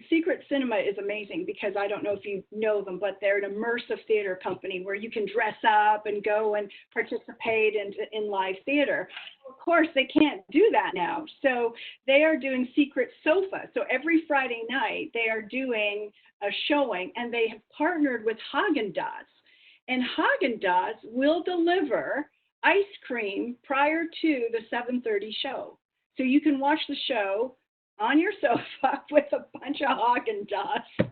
Secret Cinema is amazing because I don't know if you know them, but they're an immersive theater company where you can dress up and go and participate in live theater. Of course, they can't do that now. So they are doing Secret Sofa. So every Friday night, they are doing a showing, and they have partnered with Haagen-Dazs. And Haagen-Dazs will deliver ice cream prior to the 7:30 show. So you can watch the show on your sofa with a bunch of Haagen-Dazs.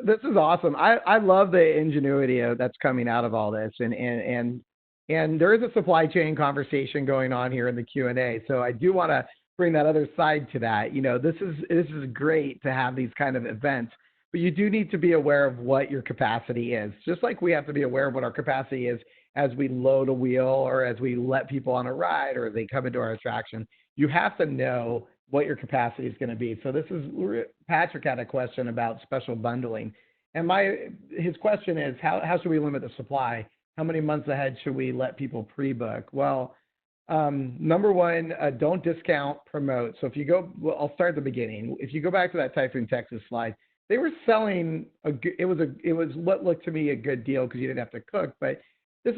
This is awesome. I love the ingenuity that's coming out of all this, and there is a supply chain conversation going on here in the Q&A. So I do want to bring that other side to that. This is great to have these kind of events, but you do need to be aware of what your capacity is. Just like we have to be aware of what our capacity is as we load a wheel, or as we let people on a ride, or as they come into our attraction. You have to know what your capacity is going to be. So Patrick had a question about special bundling. And his question is, how should we limit the supply? How many months ahead should we let people pre-book? Well, number one, don't discount, promote. So if you go, I'll start at the beginning. If you go back to that Typhoon, Texas slide, they were selling it was what looked to me a good deal because you didn't have to cook, but it's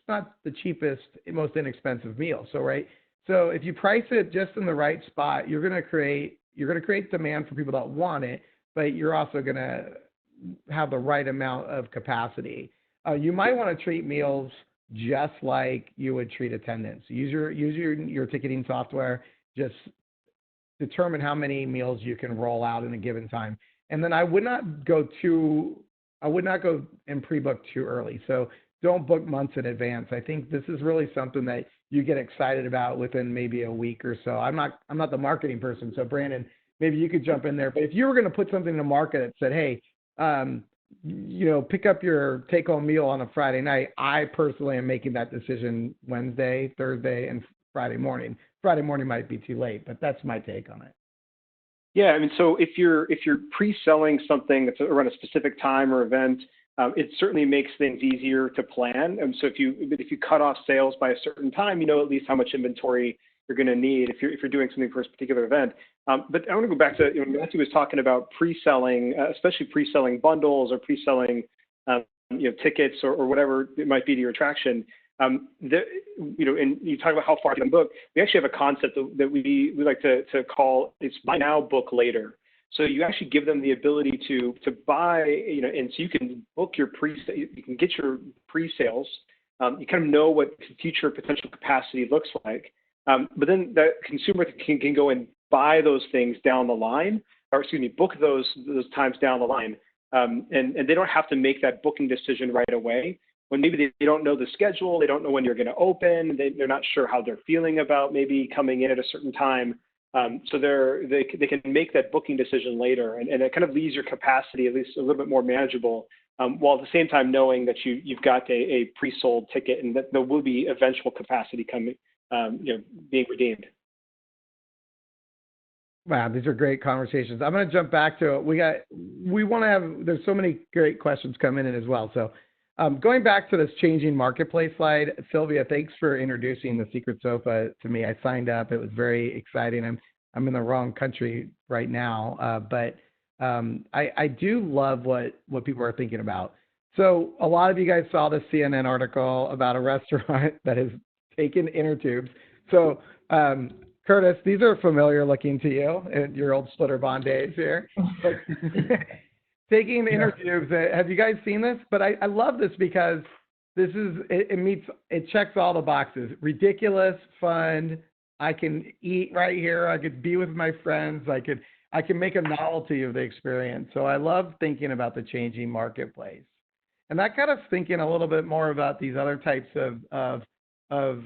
not the cheapest, most inexpensive meal. So, right. So if you price it just in the right spot, you're going to create demand for people that want it, but you're also going to have the right amount of capacity. You might want to treat meals just like you would treat attendance. Use your ticketing software. Just determine how many meals you can roll out in a given time. And then I would not go and pre-book too early. So don't book months in advance. I think this is really something that you get excited about within maybe a week or so. I'm not the marketing person, so Brandon, maybe you could jump in there. But if you were going to put something in the market that said, hey, pick up your take-home meal on a Friday night, I personally am making that decision Wednesday, Thursday, and Friday morning. Friday morning might be too late, but that's my take on it. Yeah, I mean, so if you're pre-selling something that's around a specific time or event, it certainly makes things easier to plan. And so if you cut off sales by a certain time, you know at least how much inventory you're going to need if you're doing something for a particular event. But I want to go back to Matthew was talking about pre-selling, especially pre-selling bundles or pre-selling tickets or whatever it might be to your attraction. And you talk about how far you can book. We actually have a concept that we like to call it's buy now, book later. So you actually give them the ability to buy, and so you can book your you can get your pre-sales. You kind of know what future potential capacity looks like. But then the consumer can go and buy those things down the line, book those times down the line. And they don't have to make that booking decision right away. When maybe they don't know the schedule, they don't know when you're going to open, they're not sure how they're feeling about maybe coming in at a certain time. So they can make that booking decision later, and it kind of leaves your capacity at least a little bit more manageable, while at the same time knowing that you've got a pre-sold ticket and that there will be eventual capacity coming, being redeemed. Wow, these are great conversations. I'm going to jump back to it. There's so many great questions coming in as well. So going back to this changing marketplace slide, Sylvia, thanks for introducing the secret sofa to me. I signed up. It was very exciting. I'm in the wrong country right now, but I do love what people are thinking about. So a lot of you guys saw this CNN article about a restaurant that has taken inner tubes. So Curtis, these are familiar looking to you in your old splitter bond days here. Taking inner tubes, have you guys seen this? But I love this because it checks all the boxes. Ridiculous, fun. I can eat right here. I could be with my friends. I can make a novelty of the experience. So I love thinking about the changing marketplace. And that got us thinking a little bit more about these other types of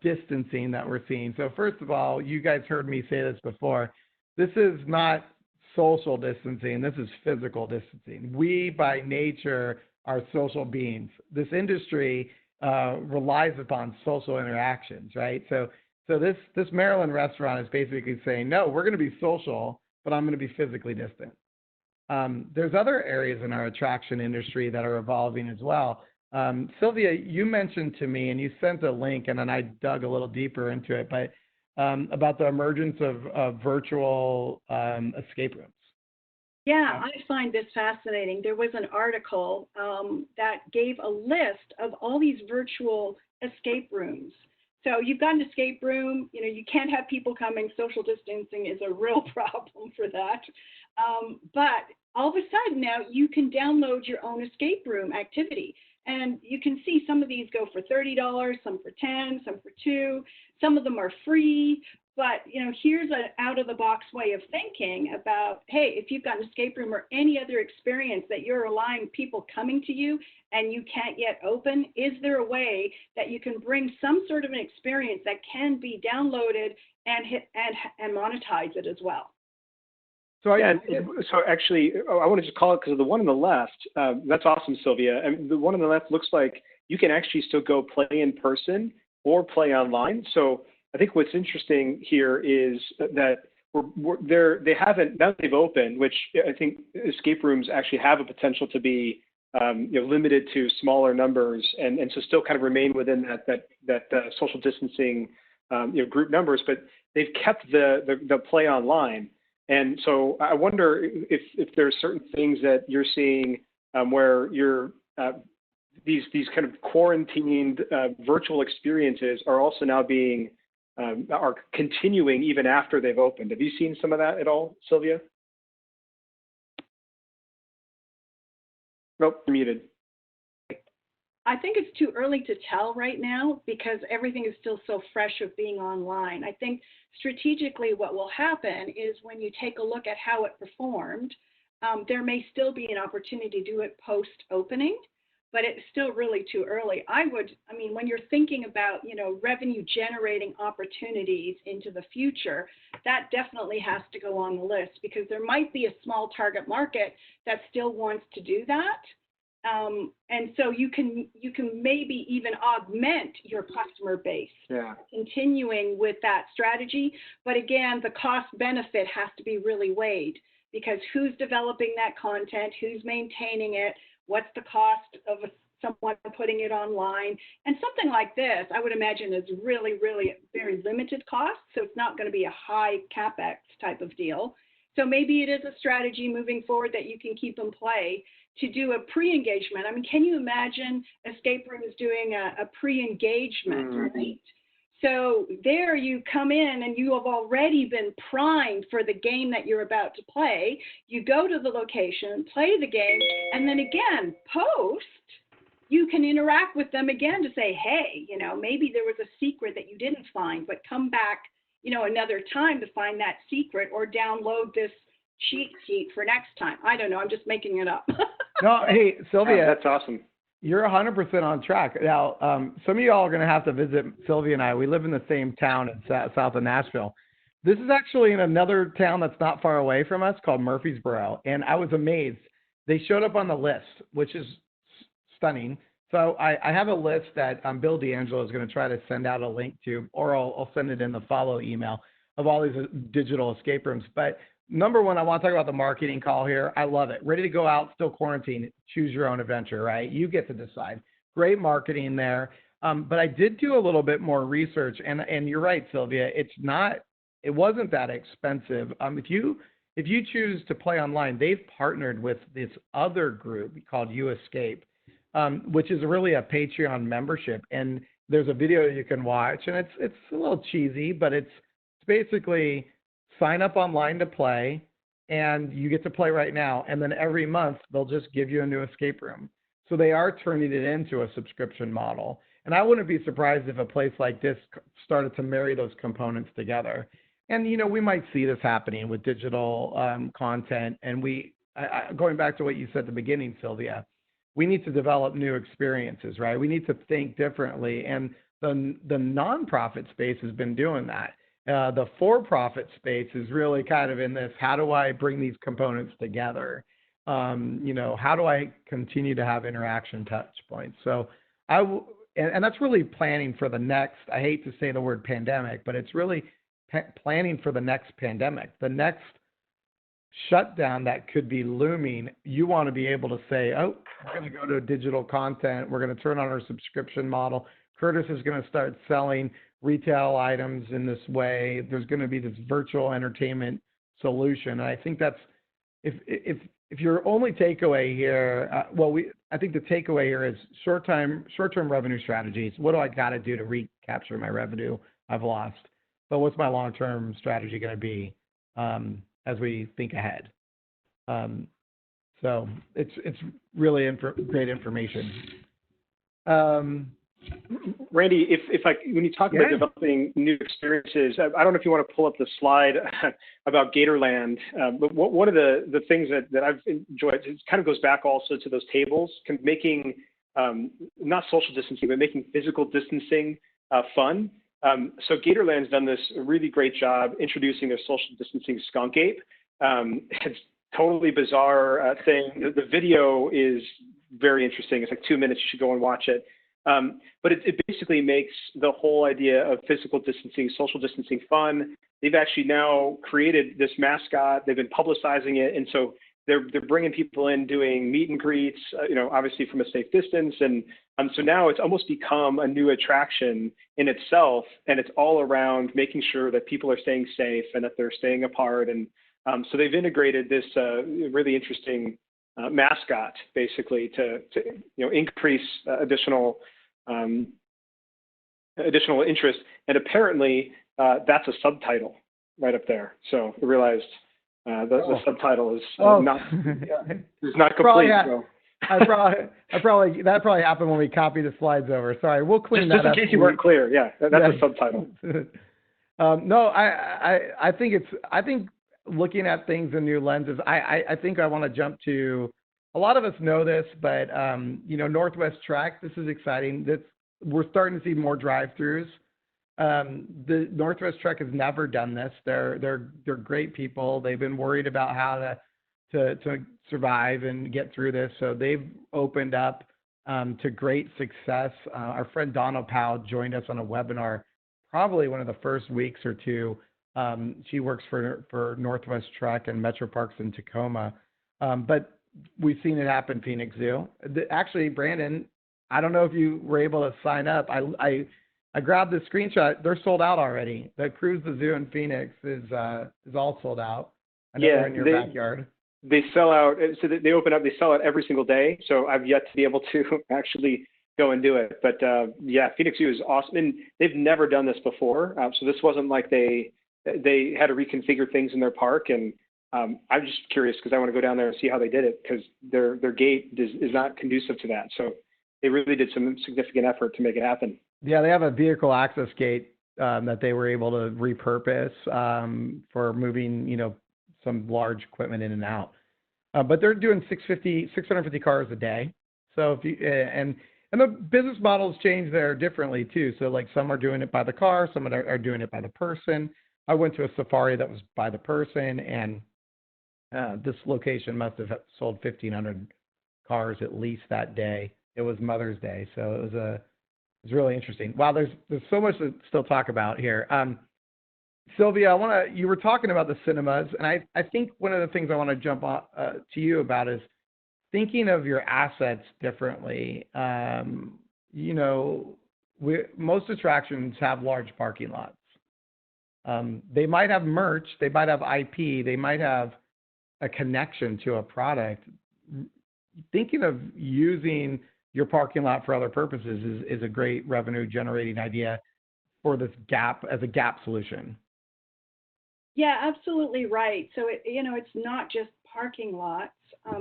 distancing that we're seeing. So first of all, you guys heard me say this before. This is not social distancing. This is physical distancing. We, by nature, are social beings. This industry relies upon social interactions, right? So this Maryland restaurant is basically saying, no, we're going to be social, but I'm going to be physically distant. There's other areas in our attraction industry that are evolving as well. Sylvia, you mentioned to me, and you sent a link, and then I dug a little deeper into it, but about the emergence of virtual escape rooms. Yeah, I find this fascinating. There was an article that gave a list of all these virtual escape rooms. So you've got an escape room, you can't have people coming. Social distancing is a real problem for that. But all of a sudden now you can download your own escape room activity. And you can see some of these go for $30, some for $10, some for $2. Some of them are free. But, here's an out-of-the-box way of thinking about, hey, if you've got an escape room or any other experience that you're allowing people coming to you and you can't yet open, is there a way that you can bring some sort of an experience that can be downloaded and monetize it as well? So actually, I want to just call it because of the one on the left. That's awesome, Sylvia. And the one on the left looks like you can actually still go play in person or play online. So I think what's interesting here is that they haven't, now that they've opened, which I think escape rooms actually have a potential to be limited to smaller numbers and so still kind of remain within that social distancing group numbers, but they've kept the play online. And so I wonder if there are certain things that you're seeing where you're these kind of quarantined virtual experiences are also now are continuing even after they've opened. Have you seen some of that at all, Sylvia? Nope, you're muted. I think it's too early to tell right now because everything is still so fresh of being online. I think strategically what will happen is when you take a look at how it performed, there may still be an opportunity to do it post-opening, but it's still really too early. I mean, when you're thinking about, revenue generating opportunities into the future, that definitely has to go on the list because there might be a small target market that still wants to do that. And so you can maybe even augment your customer base, continuing with that strategy. But again, the cost benefit has to be really weighed because who's developing that content, who's maintaining it, what's the cost of someone putting it online. And something like this, I would imagine, is really, really very limited cost. So it's not going to be a high CapEx type of deal. So maybe it is a strategy moving forward that you can keep in play to do a pre-engagement. I mean, can you imagine escape rooms doing a pre-engagement, right? So there you come in and you have already been primed for the game that you're about to play. You go to the location, play the game, and then again, post, you can interact with them again to say, hey, maybe there was a secret that you didn't find, but come back, another time to find that secret or download this cheat sheet for next time. I don't know. I'm just making it up. No, hey, Sylvia. That's awesome. You're 100% on track. Now, some of y'all are going to have to visit Sylvia and I. We live in the same town in south of Nashville. This is actually in another town that's not far away from us called Murfreesboro. And I was amazed. They showed up on the list, which is stunning. So I have a list that Bill D'Angelo is going to try to send out a link to, or I'll send it in the follow email of all these digital escape rooms. But number one, I want to talk about the marketing call here. I love it. Ready to go out, still quarantined, choose your own adventure, right? You get to decide. Great marketing there. But I did do a little bit more research, and you're right, Sylvia. It wasn't that expensive. If you choose to play online, they've partnered with this other group called You Escape, which is really a Patreon membership. And there's a video you can watch, and it's a little cheesy, but it's basically sign up online to play, and you get to play right now. And then every month, they'll just give you a new escape room. So they are turning it into a subscription model. And I wouldn't be surprised if a place like this started to marry those components together. And, we might see this happening with digital content. And going back to what you said at the beginning, Sylvia, we need to develop new experiences, right? We need to think differently. And the nonprofit space has been doing that. The for-profit space is really kind of in this, how do I bring these components together? How do I continue to have interaction touch points? So and that's really planning for the next, I hate to say the word pandemic, but it's really planning for the next pandemic, the next shutdown that could be looming. You want to be able to say, oh, we're going to go to digital content. We're going to turn on our subscription model. Curtis is going to start selling retail items in this way. There's going to be this virtual entertainment solution. And I think that's, if your only takeaway here, I think the takeaway here is short-term revenue strategies. What do I got to do to recapture my revenue I've lost? But what's my long-term strategy going to be as we think ahead? So it's really great information. Randy, when you talk about developing new experiences, I don't know if you want to pull up the slide about Gatorland, but one of the things that I've enjoyed, it kind of goes back also to those tables, making not social distancing, but making physical distancing fun. So Gatorland's done this really great job introducing their social distancing skunk ape. It's totally bizarre thing. The video is very interesting. It's like 2 minutes. You should go and watch it. But it basically makes the whole idea of physical distancing, social distancing fun. They've actually now created this mascot. They've been publicizing it. And so they're bringing people in doing meet and greets, obviously from a safe distance. And so now it's almost become a new attraction in itself. And it's all around making sure that people are staying safe and that they're staying apart. And so they've integrated this really interesting mascot basically to increase additional interest. And apparently that's a subtitle right up there. So I realized the subtitle is not complete. That probably happened when we copied the slides over. Sorry, we'll clean that up. Just in case you weren't clear, yeah, that's a subtitle. No, I think looking at things in new lenses, I think I want to jump to, a lot of us know this, but Northwest Track, this is exciting. We're starting to see more drive-thrus. The Northwest Track has never done this. They're great people. They've been worried about how to survive and get through this. So they've opened up to great success. Our friend Donna Powell joined us on a webinar, probably one of the first weeks or two. She works for Northwest Track and Metro Parks in Tacoma. But we've seen it happen, Phoenix Zoo. Actually, Brandon, I don't know if you were able to sign up. I grabbed the screenshot. They're sold out already. The Cruise the Zoo in Phoenix is all sold out. I know they're in your backyard. They sell out. So they open up. They sell out every single day. So I've yet to be able to actually go and do it. But yeah, Phoenix Zoo is awesome, and they've never done this before. So this wasn't like they had to reconfigure things in their park. And I'm just curious because I want to go down there and see how they did it, because their gate is not conducive to that. So they really did some significant effort to make it happen. Yeah, they have a vehicle access gate that they were able to repurpose for moving, some large equipment in and out. But they're doing 650 cars a day. So if you and the business models change there differently too. So like some are doing it by the car, some are doing it by the person. I went to a safari that was by the person, and this location must have sold 1,500 cars at least that day. It was Mother's Day, so it was really interesting. Wow, there's so much to still talk about here. Sylvia, you were talking about the cinemas, and I think one of the things I want to jump on, to you about is thinking of your assets differently. Most attractions have large parking lots. They might have merch, they might have IP, they might have a connection to a product. Thinking of using your parking lot for other purposes is a great revenue generating idea for this gap, as a gap solution. Yeah, absolutely right. So it's not just parking lots.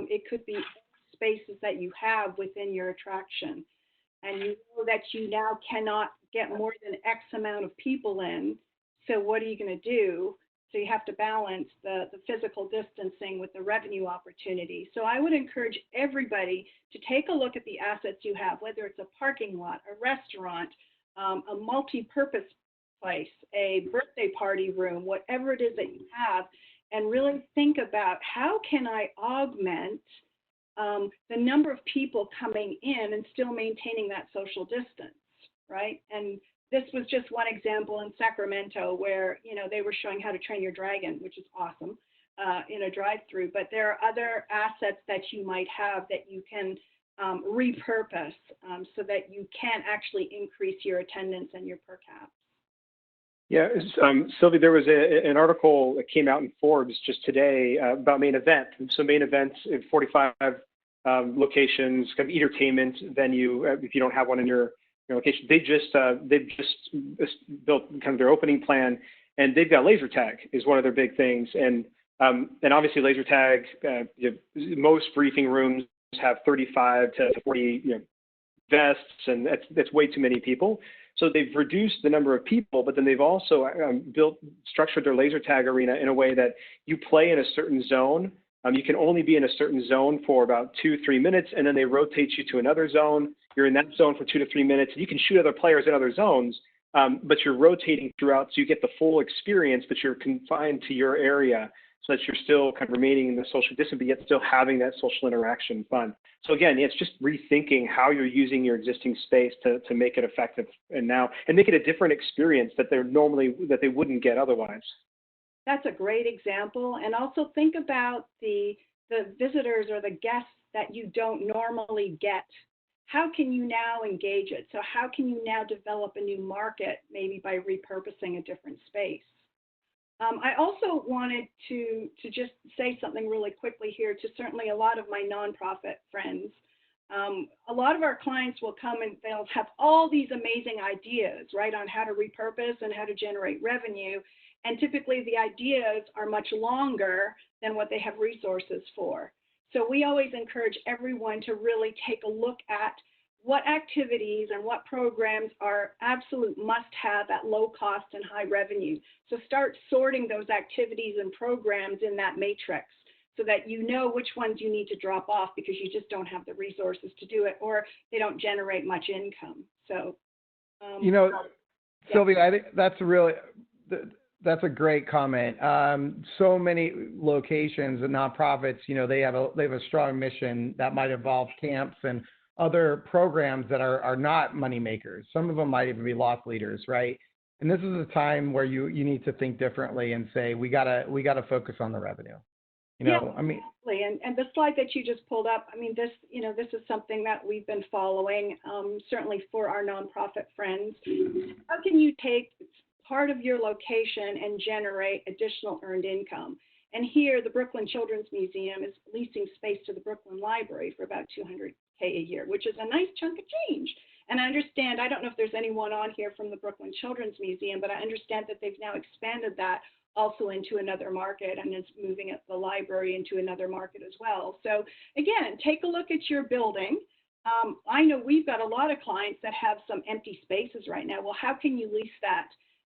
It could be spaces that you have within your attraction, and you know that you now cannot get more than X amount of people in. So what are you going to do? So you have to balance the physical distancing with the revenue opportunity. So I would encourage everybody to take a look at the assets you have, whether it's a parking lot, a restaurant, a multi-purpose place, a birthday party room, whatever it is that you have, and really think about how can I augment the number of people coming in and still maintaining that social distance, right? And this was just one example in Sacramento where, they were showing how to train your dragon, which is awesome, in a drive-through. But there are other assets that you might have that you can repurpose so that you can actually increase your attendance and your per cap. Yeah, Sylvie, there was an article that came out in Forbes just today about Main Event. So Main Event, 45 locations, kind of entertainment venue, if you don't have one in your location. They've just built kind of their opening plan, and they've got laser tag is one of their big things. And obviously laser tag, most briefing rooms have 35 to 40 vests, and that's way too many people. So they've reduced the number of people, but then they've also structured their laser tag arena in a way that you play in a certain zone. You can only be in a certain zone for about 2-3 minutes, and then they rotate you to another zone. You're in that zone for 2 to 3 minutes. You can shoot other players in other zones, but you're rotating throughout, so you get the full experience, but you're confined to your area, so that you're still kind of remaining in the social distance, but yet still having that social interaction fun. So again, it's just rethinking how you're using your existing space to make it effective and make it a different experience that they wouldn't get otherwise. That's a great example. And also think about the visitors or the guests that you don't normally get. How can you now engage it? So how can you now develop a new market, maybe by repurposing a different space? I also wanted to just say something really quickly here to certainly a lot of my nonprofit friends. A lot of our clients will come and they'll have all these amazing ideas, right, on how to repurpose and how to generate revenue. And typically the ideas are much longer than what they have resources for. So we always encourage everyone to really take a look at what activities and what programs are absolute must-have at low cost and high revenue. So start sorting those activities and programs in that matrix so that you know which ones you need to drop off because you just don't have the resources to do it or they don't generate much income. So, yeah. Sylvia, I think that's a great comment. So many locations and nonprofits, they have a strong mission that might involve camps and other programs that are not money makers. Some of them might even be loss leaders, right? And this is a time where you need to think differently and say we gotta focus on the revenue. Exactly. And the slide that you just pulled up, this is something that we've been following, certainly for our nonprofit friends. How can you take part of your location and generate additional earned income? And here, the Brooklyn Children's Museum is leasing space to the Brooklyn Library for about $200K a year, which is a nice chunk of change. And I understand, I don't know if there's anyone on here from the Brooklyn Children's Museum, but I understand that they've now expanded that also into another market and is moving the library into another market as well. So again, take a look at your building. I know we've got a lot of clients that have some empty spaces right now. Well, how can you lease that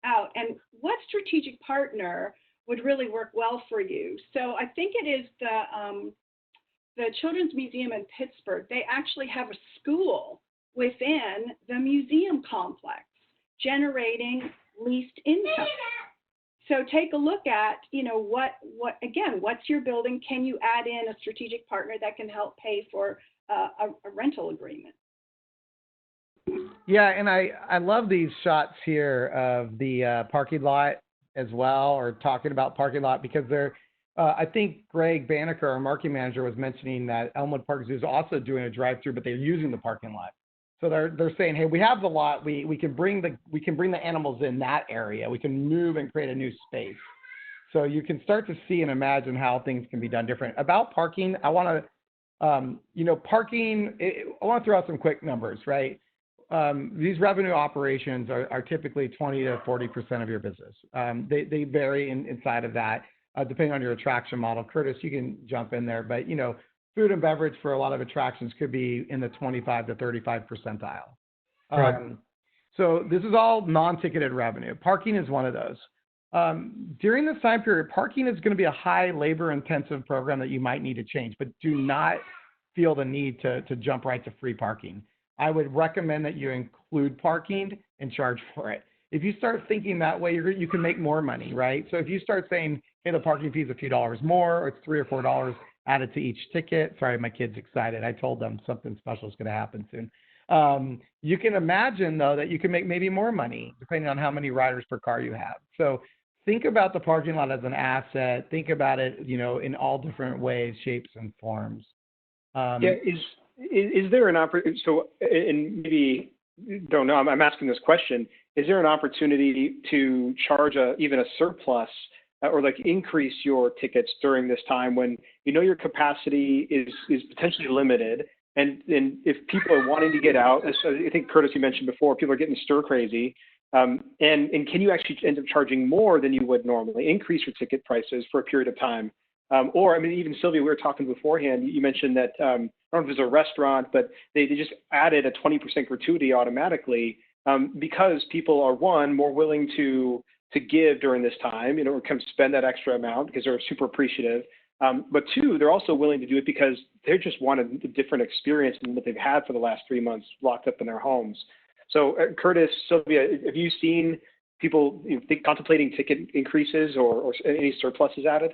out? And what strategic partner would really work well for you? So I think it is the Children's Museum in Pittsburgh. They actually have a school within the museum complex generating leased income. So take a look at, what's your building? Can you add in a strategic partner that can help pay for a rental agreement? Yeah, and I love these shots here of the parking lot as well, or talking about parking lot, because I think Greg Banneker, our marketing manager, was mentioning that Elmwood Park Zoo is also doing a drive-through, but they're using the parking lot. So they're saying, hey, we have the lot. We can bring the animals in that area. We can move and create a new space. So you can start to see and imagine how things can be done different. About parking, I want to throw out some quick numbers, right? These revenue operations are typically 20 to 40% of your business. They vary inside of that, depending on your attraction model. Curtis, you can jump in there, but food and beverage for a lot of attractions could be in the 25 to 35 percentile. Right. So this is all non-ticketed revenue. Parking is one of those. During this time period, parking is going to be a high labor-intensive program that you might need to change, but do not feel the need to jump right to free parking. I would recommend that you include parking and charge for it. If you start thinking that way, you can make more money, right? So if you start saying, hey, the parking fee is a few dollars more, or it's $3 or $4 added to each ticket. Sorry, my kid's excited. I told them something special is going to happen soon. You can imagine, though, that you can make maybe more money depending on how many riders per car you have. So think about the parking lot as an asset. Think about it, in all different ways, shapes, and forms. Is there an opportunity? So, and maybe don't know. I'm asking this question. Is there an opportunity to charge even a surplus or increase your tickets during this time when your capacity is potentially limited, and if people are wanting to get out? So I think, Curtis, you mentioned before, people are getting stir crazy. And can you actually end up charging more than you would normally, increase your ticket prices for a period of time? Even Sylvia, we were talking beforehand, you mentioned that, I don't know if it was a restaurant, but they just added a 20% gratuity automatically because people are, one, more willing to give during this time, or kind of spend that extra amount because they're super appreciative. But two, they're also willing to do it because they just want a different experience than what they've had for the last 3 months locked up in their homes. So Curtis, Sylvia, have you seen people contemplating ticket increases or any surpluses added?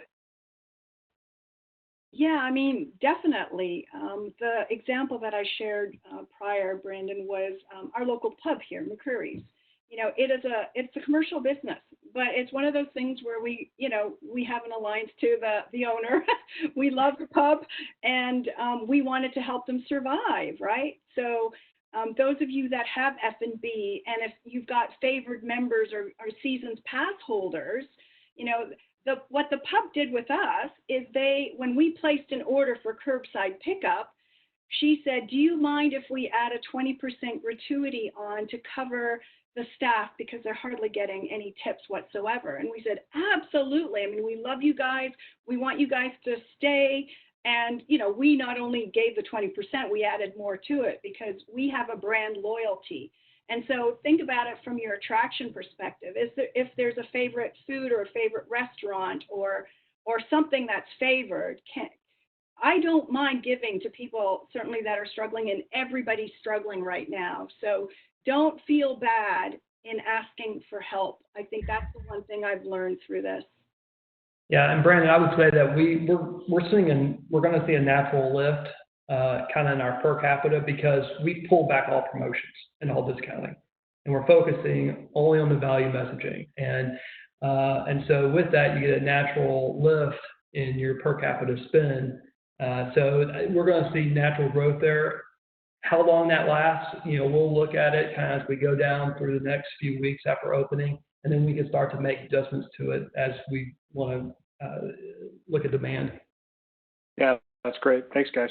Yeah, definitely. The example that I shared prior, Brandon, was our local pub here, McCreary's. It's a commercial business, but it's one of those things where we have an alliance to the owner. We love the pub, and we wanted to help them survive, right? So those of you that have F&B, and if you've got favored members or seasons pass holders, what the pub did with us is when we placed an order for curbside pickup, she said, do you mind if we add a 20% gratuity on to cover the staff because they're hardly getting any tips whatsoever? And we said, absolutely. We love you guys. We want you guys to stay. And, you know, we not only gave the 20%, we added more to it because we have a brand loyalty. And so think about it from your attraction perspective. If there's a favorite food or a favorite restaurant or something that's favored, I don't mind giving to people certainly that are struggling, and everybody's struggling right now. So don't feel bad in asking for help. I think that's the one thing I've learned through this. Yeah, and Brandon, I would say that we're going to see a natural lift kind of in our per capita because we pulled back all promotions and all discounting, and we're focusing only on the value messaging. And so with that, you get a natural lift in your per capita spend. So we're going to see natural growth there. How long that lasts, you know, we'll look at it kind of as we go down through the next few weeks after opening, and then we can start to make adjustments to it as we want to look at demand. Yeah, that's great. Thanks, guys.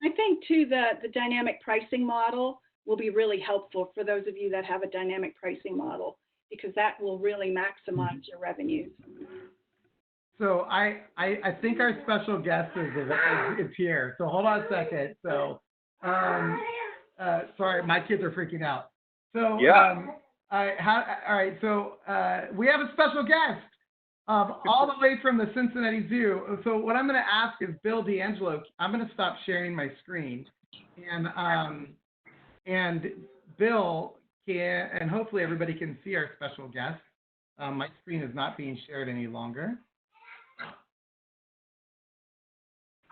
I think, too, the dynamic pricing model will be really helpful for those of you that have a dynamic pricing model, because that will really maximize your revenues. So I think our special guest is here. So hold on a second. So, sorry, my kids are freaking out. So, yeah. all right. So we have a special guest all the way from the Cincinnati Zoo. So what I'm going to ask is Bill D'Angelo. I'm going to stop sharing my screen, and Bill can, and hopefully everybody can see our special guest. My screen is not being shared any longer.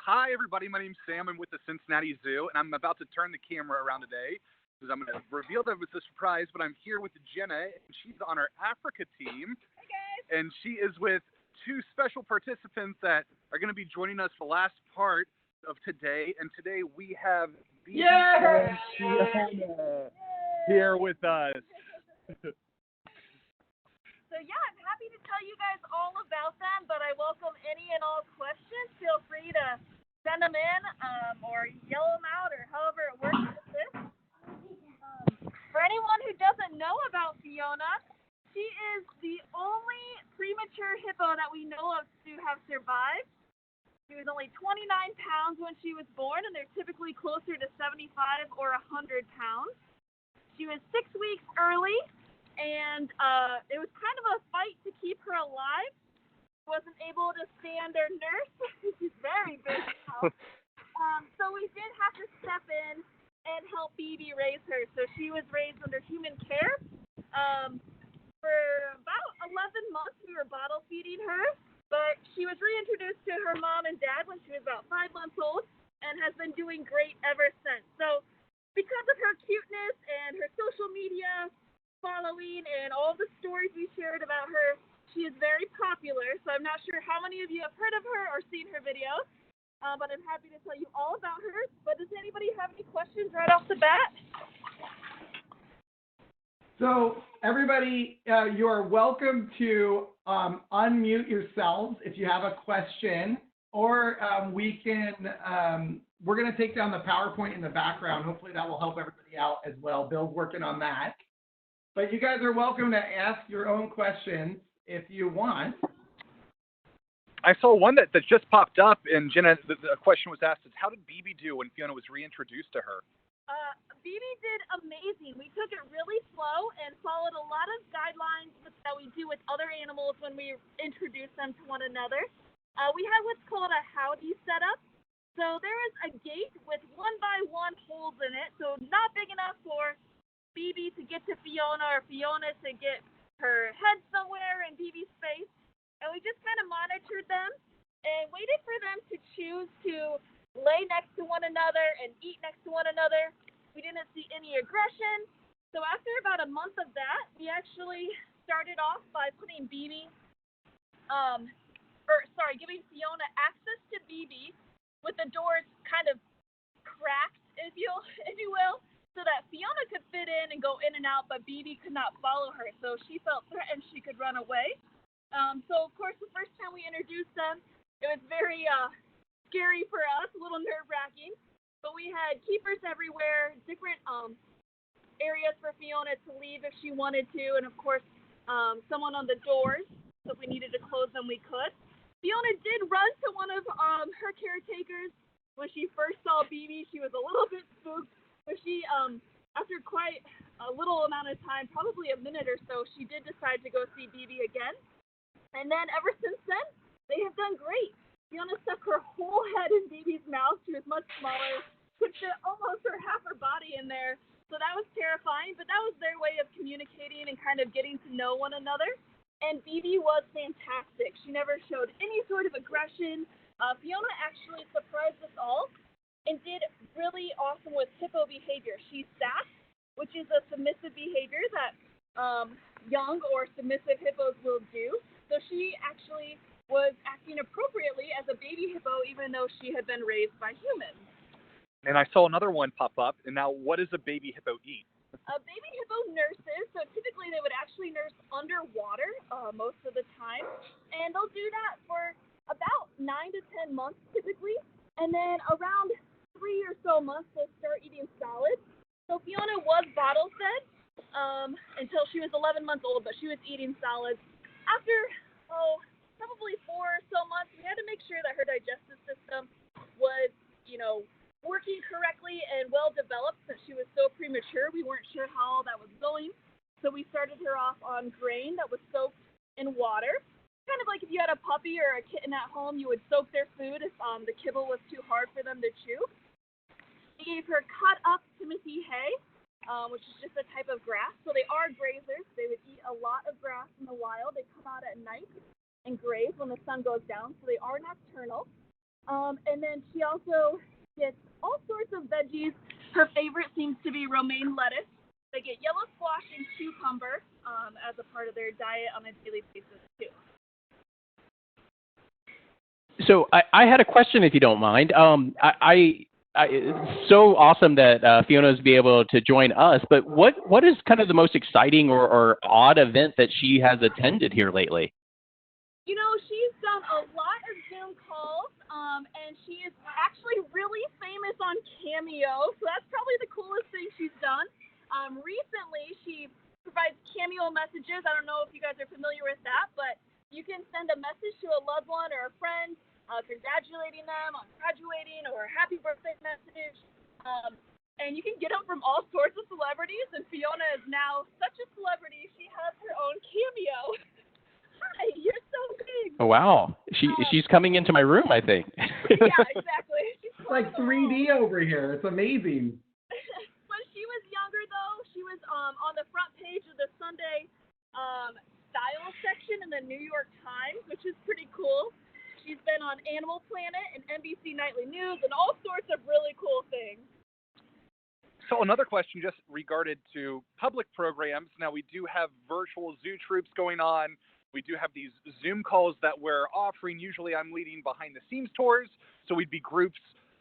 Hi, everybody. My name's Sam. I'm with the Cincinnati Zoo, and I'm about to turn the camera around today because I'm going to reveal that it was a surprise, but I'm here with Jenna, and she's on our Africa team. Hey, guys. And she is with two special participants that are going to be joining us for the last part of today. And today we have Yay! here with us. So yeah, I'm happy to tell you guys all about them, but I welcome any and all questions. Feel free to send them in or yell them out or however it works with this. For anyone who doesn't know about Fiona, she is the only premature hippo that we know of to have survived. She was only 29 pounds when she was born, and they're typically closer to 75 or 100 pounds. She was 6 weeks early. And it was kind of a fight to keep her alive. Wasn't able to stand her nurse. She's very big now. So we did have to step in and help BB raise her. So she was raised under human care. For about 11 months, we were bottle feeding her. But she was reintroduced to her mom and dad when she was about 5 months old and has been doing great ever since. So because of her cuteness and her social media following and all the stories we shared about her, she is very popular. So I'm not sure how many of you have heard of her or seen her videos, but I'm happy to tell you all about her. But does anybody have any questions right off the bat? So everybody, you are welcome to unmute yourselves if you have a question, or we can, we're going to take down the PowerPoint in the background. Hopefully that will help everybody out as well. Bill's working on that. But you guys are welcome to ask your own questions if you want. I saw one that just popped up, and Jenna, the question was asked is, how did BB do when Fiona was reintroduced to her? BB did amazing. We took it really slow and followed a lot of guidelines that we do with other animals when we introduce them to one another. We had what's called a howdy setup. So there is a gate with 1x1 holes in it, so not big enough for BB to get to Fiona or Fiona to get her head somewhere in BB's space. And we just kind of monitored them and waited for them to choose to lay next to one another and eat next to one another. We didn't see any aggression. So after about a month of that, we actually started off by putting giving Fiona access to BB with the doors kind of cracked, if you will, so that Fiona could fit in and go in and out, but BB could not follow her. So she felt threatened she could run away. So, of course, the first time we introduced them, it was very scary for us, a little nerve-wracking. But we had keepers everywhere, different areas for Fiona to leave if she wanted to, and, of course, someone on the doors. So if we needed to close them, we could. Fiona did run to one of her caretakers when she first saw BB. She was a little bit spooked, but she, after quite a little amount of time, probably a minute or so, she did decide to go see BB again. And then ever since then, they have done great. Fiona stuck her whole head in BB's mouth. She was much smaller, could fit almost half her body in there. So that was terrifying, but that was their way of communicating and kind of getting to know one another. And BB was fantastic. She never showed any sort of aggression. Fiona actually surprised us all and did really awesome with hippo behavior. She sat, which is a submissive behavior that young or submissive hippos will do. So she actually was acting appropriately as a baby hippo, even though she had been raised by humans. And I saw another one pop up. And now, what does a baby hippo eat? Baby hippo nurses, so typically they would actually nurse underwater most of the time, and they'll do that for about 9 to 10 months typically, and then around 3 or so months they'll start eating solids. So Fiona was bottle fed until she was 11 months old, but she was eating solids. After, probably 4 or so months, we had to make sure that her digestive system was, working correctly and well developed. Since she was so premature, we weren't sure how that was going. So we started her off on grain that was soaked in water. Kind of like if you had a puppy or a kitten at home, you would soak their food if the kibble was too hard for them to chew. We gave her cut up Timothy hay, which is just a type of grass. So they are grazers. They would eat a lot of grass in the wild. They come out at night and graze when the sun goes down. So they are nocturnal. And then she also gets all sorts of veggies. Her favorite seems to be romaine lettuce. They get yellow squash and cucumber as a part of their diet on a daily basis too. So I had a question, if you don't mind. It's so awesome that Fiona's be able to join us, but what is kind of the most exciting or odd event that she has attended here lately? She's done a lot of Zoom calls, and she is actually really famous on Cameo, so that's probably the coolest thing she's done. Recently, she provides Cameo messages. I don't know if you guys are familiar with that, but you can send a message to a loved one or a friend, congratulating them on graduating or a happy birthday message, and you can get them from all sorts of celebrities, and Fiona is now such a celebrity, she has her own Cameo. Hi, you're so big. Oh, wow. She's coming into my room, I think. Yeah, exactly. She's like 3D over here. It's amazing. When she was younger, though, she was on the front page of the Sunday style section in the New York Times, which is pretty cool. She's been on Animal Planet and NBC Nightly News and all sorts of really cool things. So another question just regarded to public programs. Now, we do have virtual zoo troops going on. We do have these Zoom calls that we're offering. Usually I'm leading behind the scenes tours. So we'd be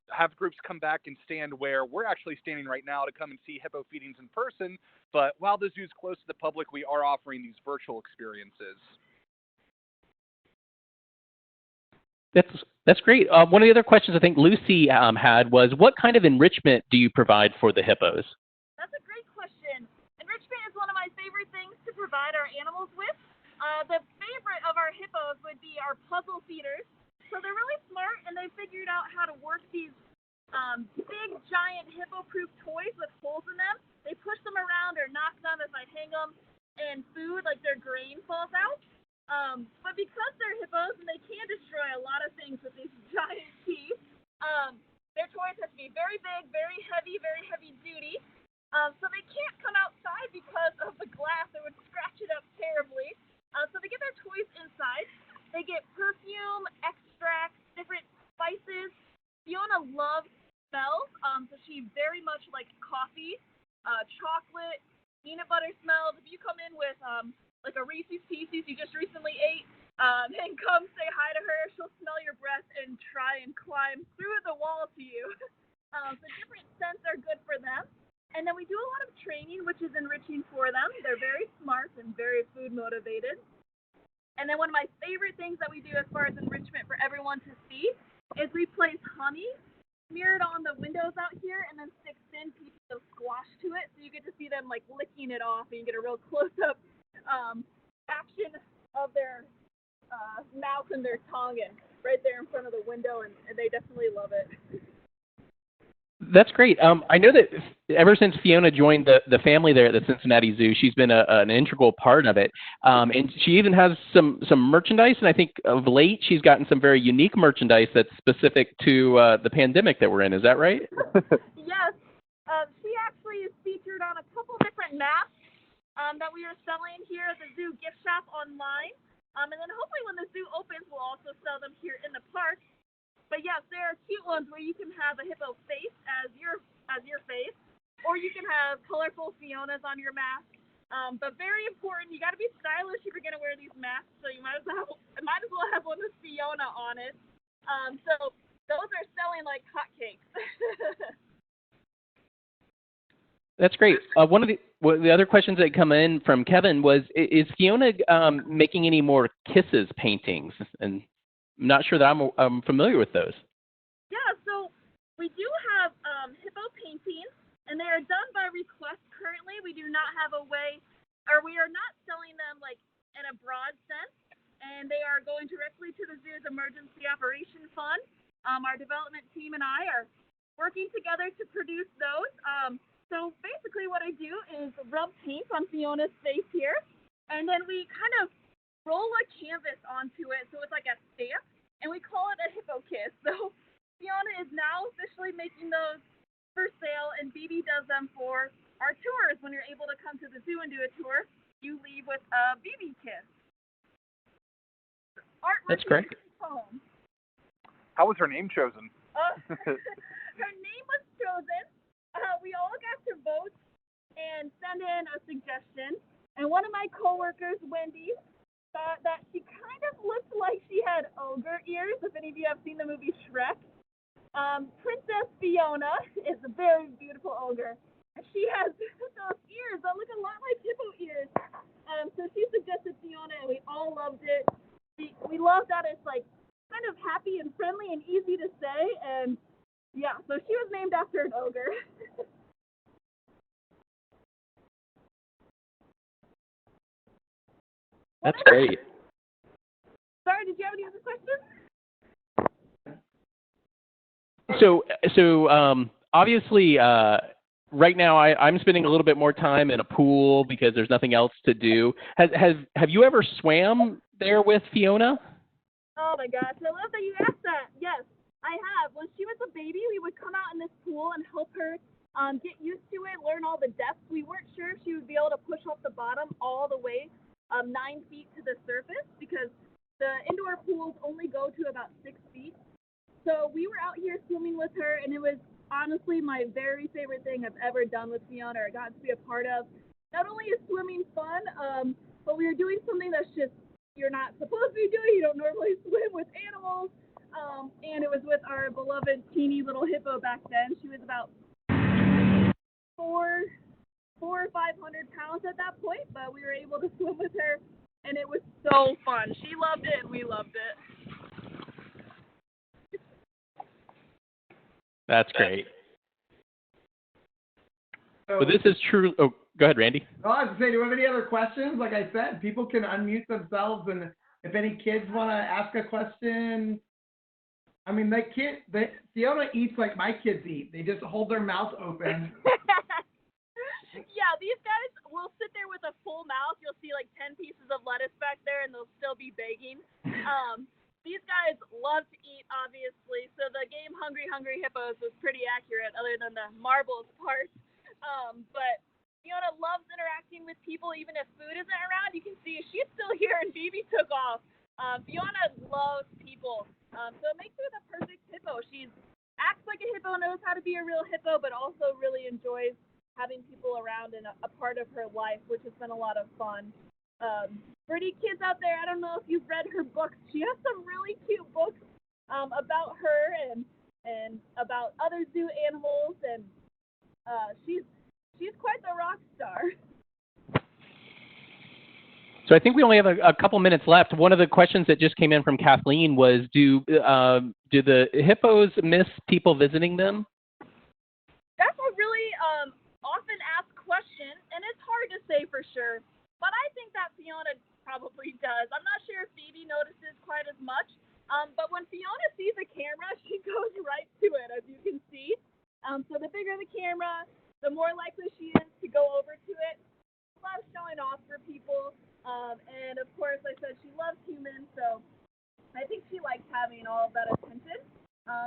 have groups come back and stand where we're actually standing right now to come and see hippo feedings in person. But while the zoo's close to the public, we are offering these virtual experiences. That's great. One of the other questions I think Lucy had was, what kind of enrichment do you provide for the hippos? That's a great question. Enrichment is one of my favorite things to provide our animals with. The favorite of our hippos would be our puzzle feeders. So they're really smart, and they figured out how to work these big, giant hippo-proof toys with holes in them. They push them around or knock them if I hang them, and food, like their grain, falls out. But because they're hippos and they can destroy a lot of things with these giant teeth, their toys have to be very big, very heavy duty. So they can't come outside because of the glass. It would scratch it up terribly. So they get their toys inside. They get perfume, extracts, different spices. Fiona loves smells, so she very much likes coffee, chocolate, peanut butter smells. If you come in with like a Reese's Pieces you just recently ate, and come say hi to her, she'll smell your breath and try and climb through the wall to you. So different scents are good for them. And then we do a lot of training, which is enriching for them. They're very smart and very food motivated. And then one of my favorite things that we do as far as enrichment for everyone to see is we place honey smeared on the windows out here and then stick thin pieces of squash to it. So you get to see them like licking it off, and you get a real close-up action of their mouth and their tongue and right there in front of the window, and they definitely love it. That's great. I know that ever since Fiona joined the family there at the Cincinnati Zoo, she's been an integral part of it. And she even has some merchandise, and I think of late she's gotten some very unique merchandise that's specific to the pandemic that we're in. Is that right? Yes. She actually is featured on a couple different masks that we are selling here at the zoo gift shop online. And then hopefully when the zoo opens, we'll also sell them here in the park. But yes, there are cute ones where you can have a hippo face as your face, or you can have colorful Fionas on your mask. But very important, you got to be stylish if you're going to wear these masks. So you might as well have one with Fiona on it. So those are selling like hotcakes. That's great. One of the other questions that come in from Kevin was, is Fiona making any more kisses paintings? And I'm not sure that I'm familiar with those. Yeah, so we do have hippo paintings, and they are done by request currently. We do not have a way, or we are not selling them like in a broad sense, and they are going directly to the zoo's emergency operation fund. Our development team and I are working together to produce those. So basically what I do is rub paint on Fiona's face here, and then we kind of roll a canvas onto it so it's like a stamp, and we call it a hippo kiss. So Fiona is now officially making those for sale, and BB does them for our tours. When you're able to come to the zoo and do a tour, you leave with a BB kiss. That's great. Home. How was her name chosen? Her name was chosen. We all got to vote and send in a suggestion, and one of my coworkers, Wendy, thought that she kind of looked like she had ogre ears. If any of you have seen the movie Shrek, Princess Fiona is a very beautiful ogre, and she has those ears that look a lot like hippo ears. So she suggested Fiona, and we all loved it. We love that it's like kind of happy and friendly and easy to say, and yeah, so she was named after an ogre. That's great. Sorry, did you have any other questions? So obviously, right now I'm spending a little bit more time in a pool because there's nothing else to do. Have you ever swam there with Fiona? Oh my gosh, I love that you asked that. Yes, I have. When she was a baby, we would come out in this pool and help her get used to it, learn all the depths. We weren't sure if she would be able to push off the bottom all the way 9 feet to the surface, because the indoor pools only go to about 6 feet. So we were out here swimming with her, and it was honestly my very favorite thing I've ever done with Fiona, or got to be a part of. Not only is swimming fun, but we were doing something that's just you're not supposed to be doing. You don't normally swim with animals. And it was with our beloved teeny little hippo back then. She was about 400 or 500 pounds at that point, but we were able to swim with her, and it was so fun. She loved it, and we loved it. That's great. So But this is true. Oh, go ahead, Randy. I was going to say, do you have any other questions? Like I said, people can unmute themselves, and if any kids want to ask a question, I mean, Fiona eats like my kids eat. They just hold their mouth open. Yeah, these guys will sit there with a full mouth. You'll see like 10 pieces of lettuce back there, and they'll still be begging. These guys love to eat, obviously, so the game Hungry Hippos was pretty accurate, other than the marbles part. But Fiona loves interacting with people, even if food isn't around. You can see she's still here, and BB took off. Fiona loves people, so it makes her the perfect hippo. She acts like a hippo, knows how to be a real hippo, but also really enjoys having people around and a part of her life, which has been a lot of fun. For any kids out there, I don't know if you've read her books. She has some really cute books about her and about other zoo animals, and she's quite the rock star. So I think we only have a couple minutes left. One of the questions that just came in from Kathleen was, do the hippos miss people visiting them? That's a really often asked question, and it's hard to say for sure. but I think that Fiona probably does. I'm not sure if Phoebe notices quite as much, but when Fiona sees a camera, she goes right to it, as you can see. So the bigger the camera, the more likely she is to go over to it. She loves showing off for people, and of course, I said she loves humans, so I think she likes having all of that attention.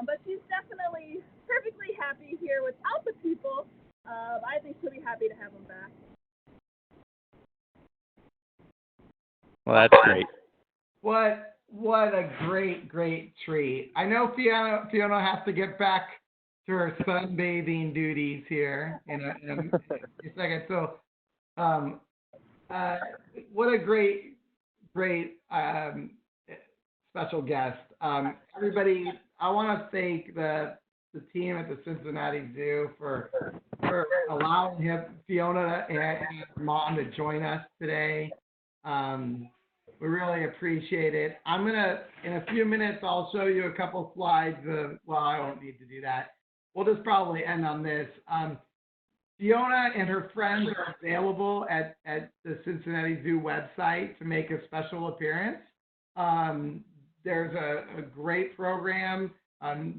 But she's definitely perfectly happy here without the people. I think she'll be happy to have them back. Well, that's great. What a great treat. I know Fiona has to get back to her sunbathing duties here in a second. So, what a great special guest. Everybody, I want to thank the team at the Cincinnati Zoo for allowing Fiona and her mom to join us today. We really appreciate it. I'm gonna, in a few minutes, I'll show you a couple slides of, well, I won't need to do that. We'll just probably end on this. Fiona and her friends are available at the Cincinnati Zoo website to make a special appearance. There's a great program.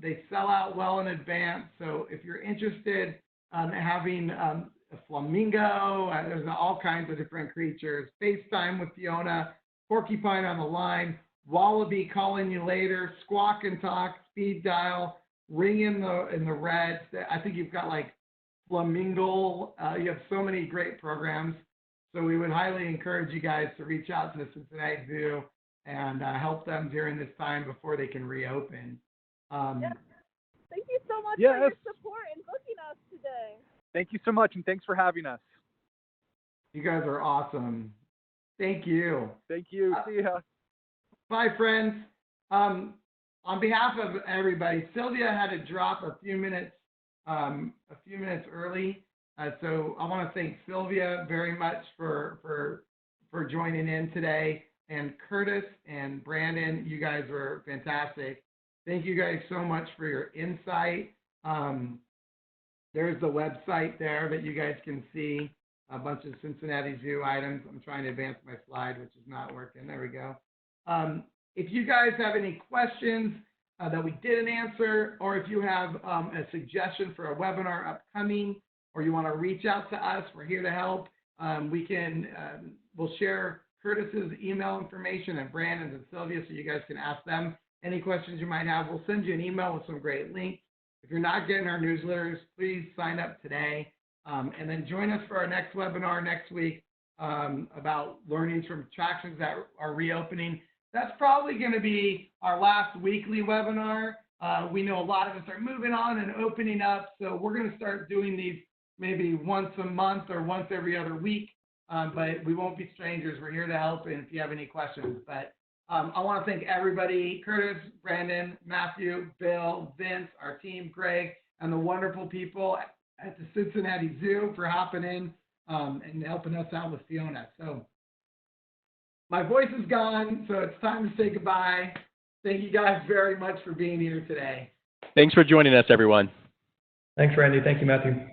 They sell out well in advance. So if you're interested in having a flamingo, there's all kinds of different creatures, FaceTime with Fiona, porcupine on the line, wallaby calling you later, squawk and talk, speed dial, ring in the red. I think you've got like flamingo. You have so many great programs. So we would highly encourage you guys to reach out to the Cincinnati Zoo and help them during this time before they can reopen. Yes. Thank you so much for your support and booking us today. Thank you so much, and thanks for having us. You guys are awesome. Thank you. Thank you. See ya. Bye, friends. On behalf of everybody, Sylvia had to drop a few minutes early. So I want to thank Sylvia very much for joining in today. And Curtis and Brandon, you guys were fantastic. Thank you guys so much for your insight. There's the website there that you guys can see a bunch of Cincinnati Zoo items. I'm trying to advance my slide, which is not working. There we go. If you guys have any questions that we didn't answer, or if you have a suggestion for a webinar upcoming, or you want to reach out to us, we're here to help. We'll share Curtis's email information and Brandon's and Sylvia, so you guys can ask them any questions you might have. We'll send you an email with some great links. If you're not getting our newsletters, please sign up today. And then join us for our next webinar next week about learnings from attractions that are reopening. That's probably going to be our last weekly webinar. We know a lot of us are moving on and opening up, so we're going to start doing these maybe once a month or once every other week. But we won't be strangers. We're here to help, and if you have any questions. But I want to thank everybody, Curtis, Brandon, Matthew, Bill, Vince, our team, Greg, and the wonderful people at the Cincinnati Zoo for hopping in and helping us out with Fiona. So my voice is gone, so it's time to say goodbye. Thank you guys very much for being here today. Thanks for joining us, everyone. Thanks, Randy. Thank you, Matthew.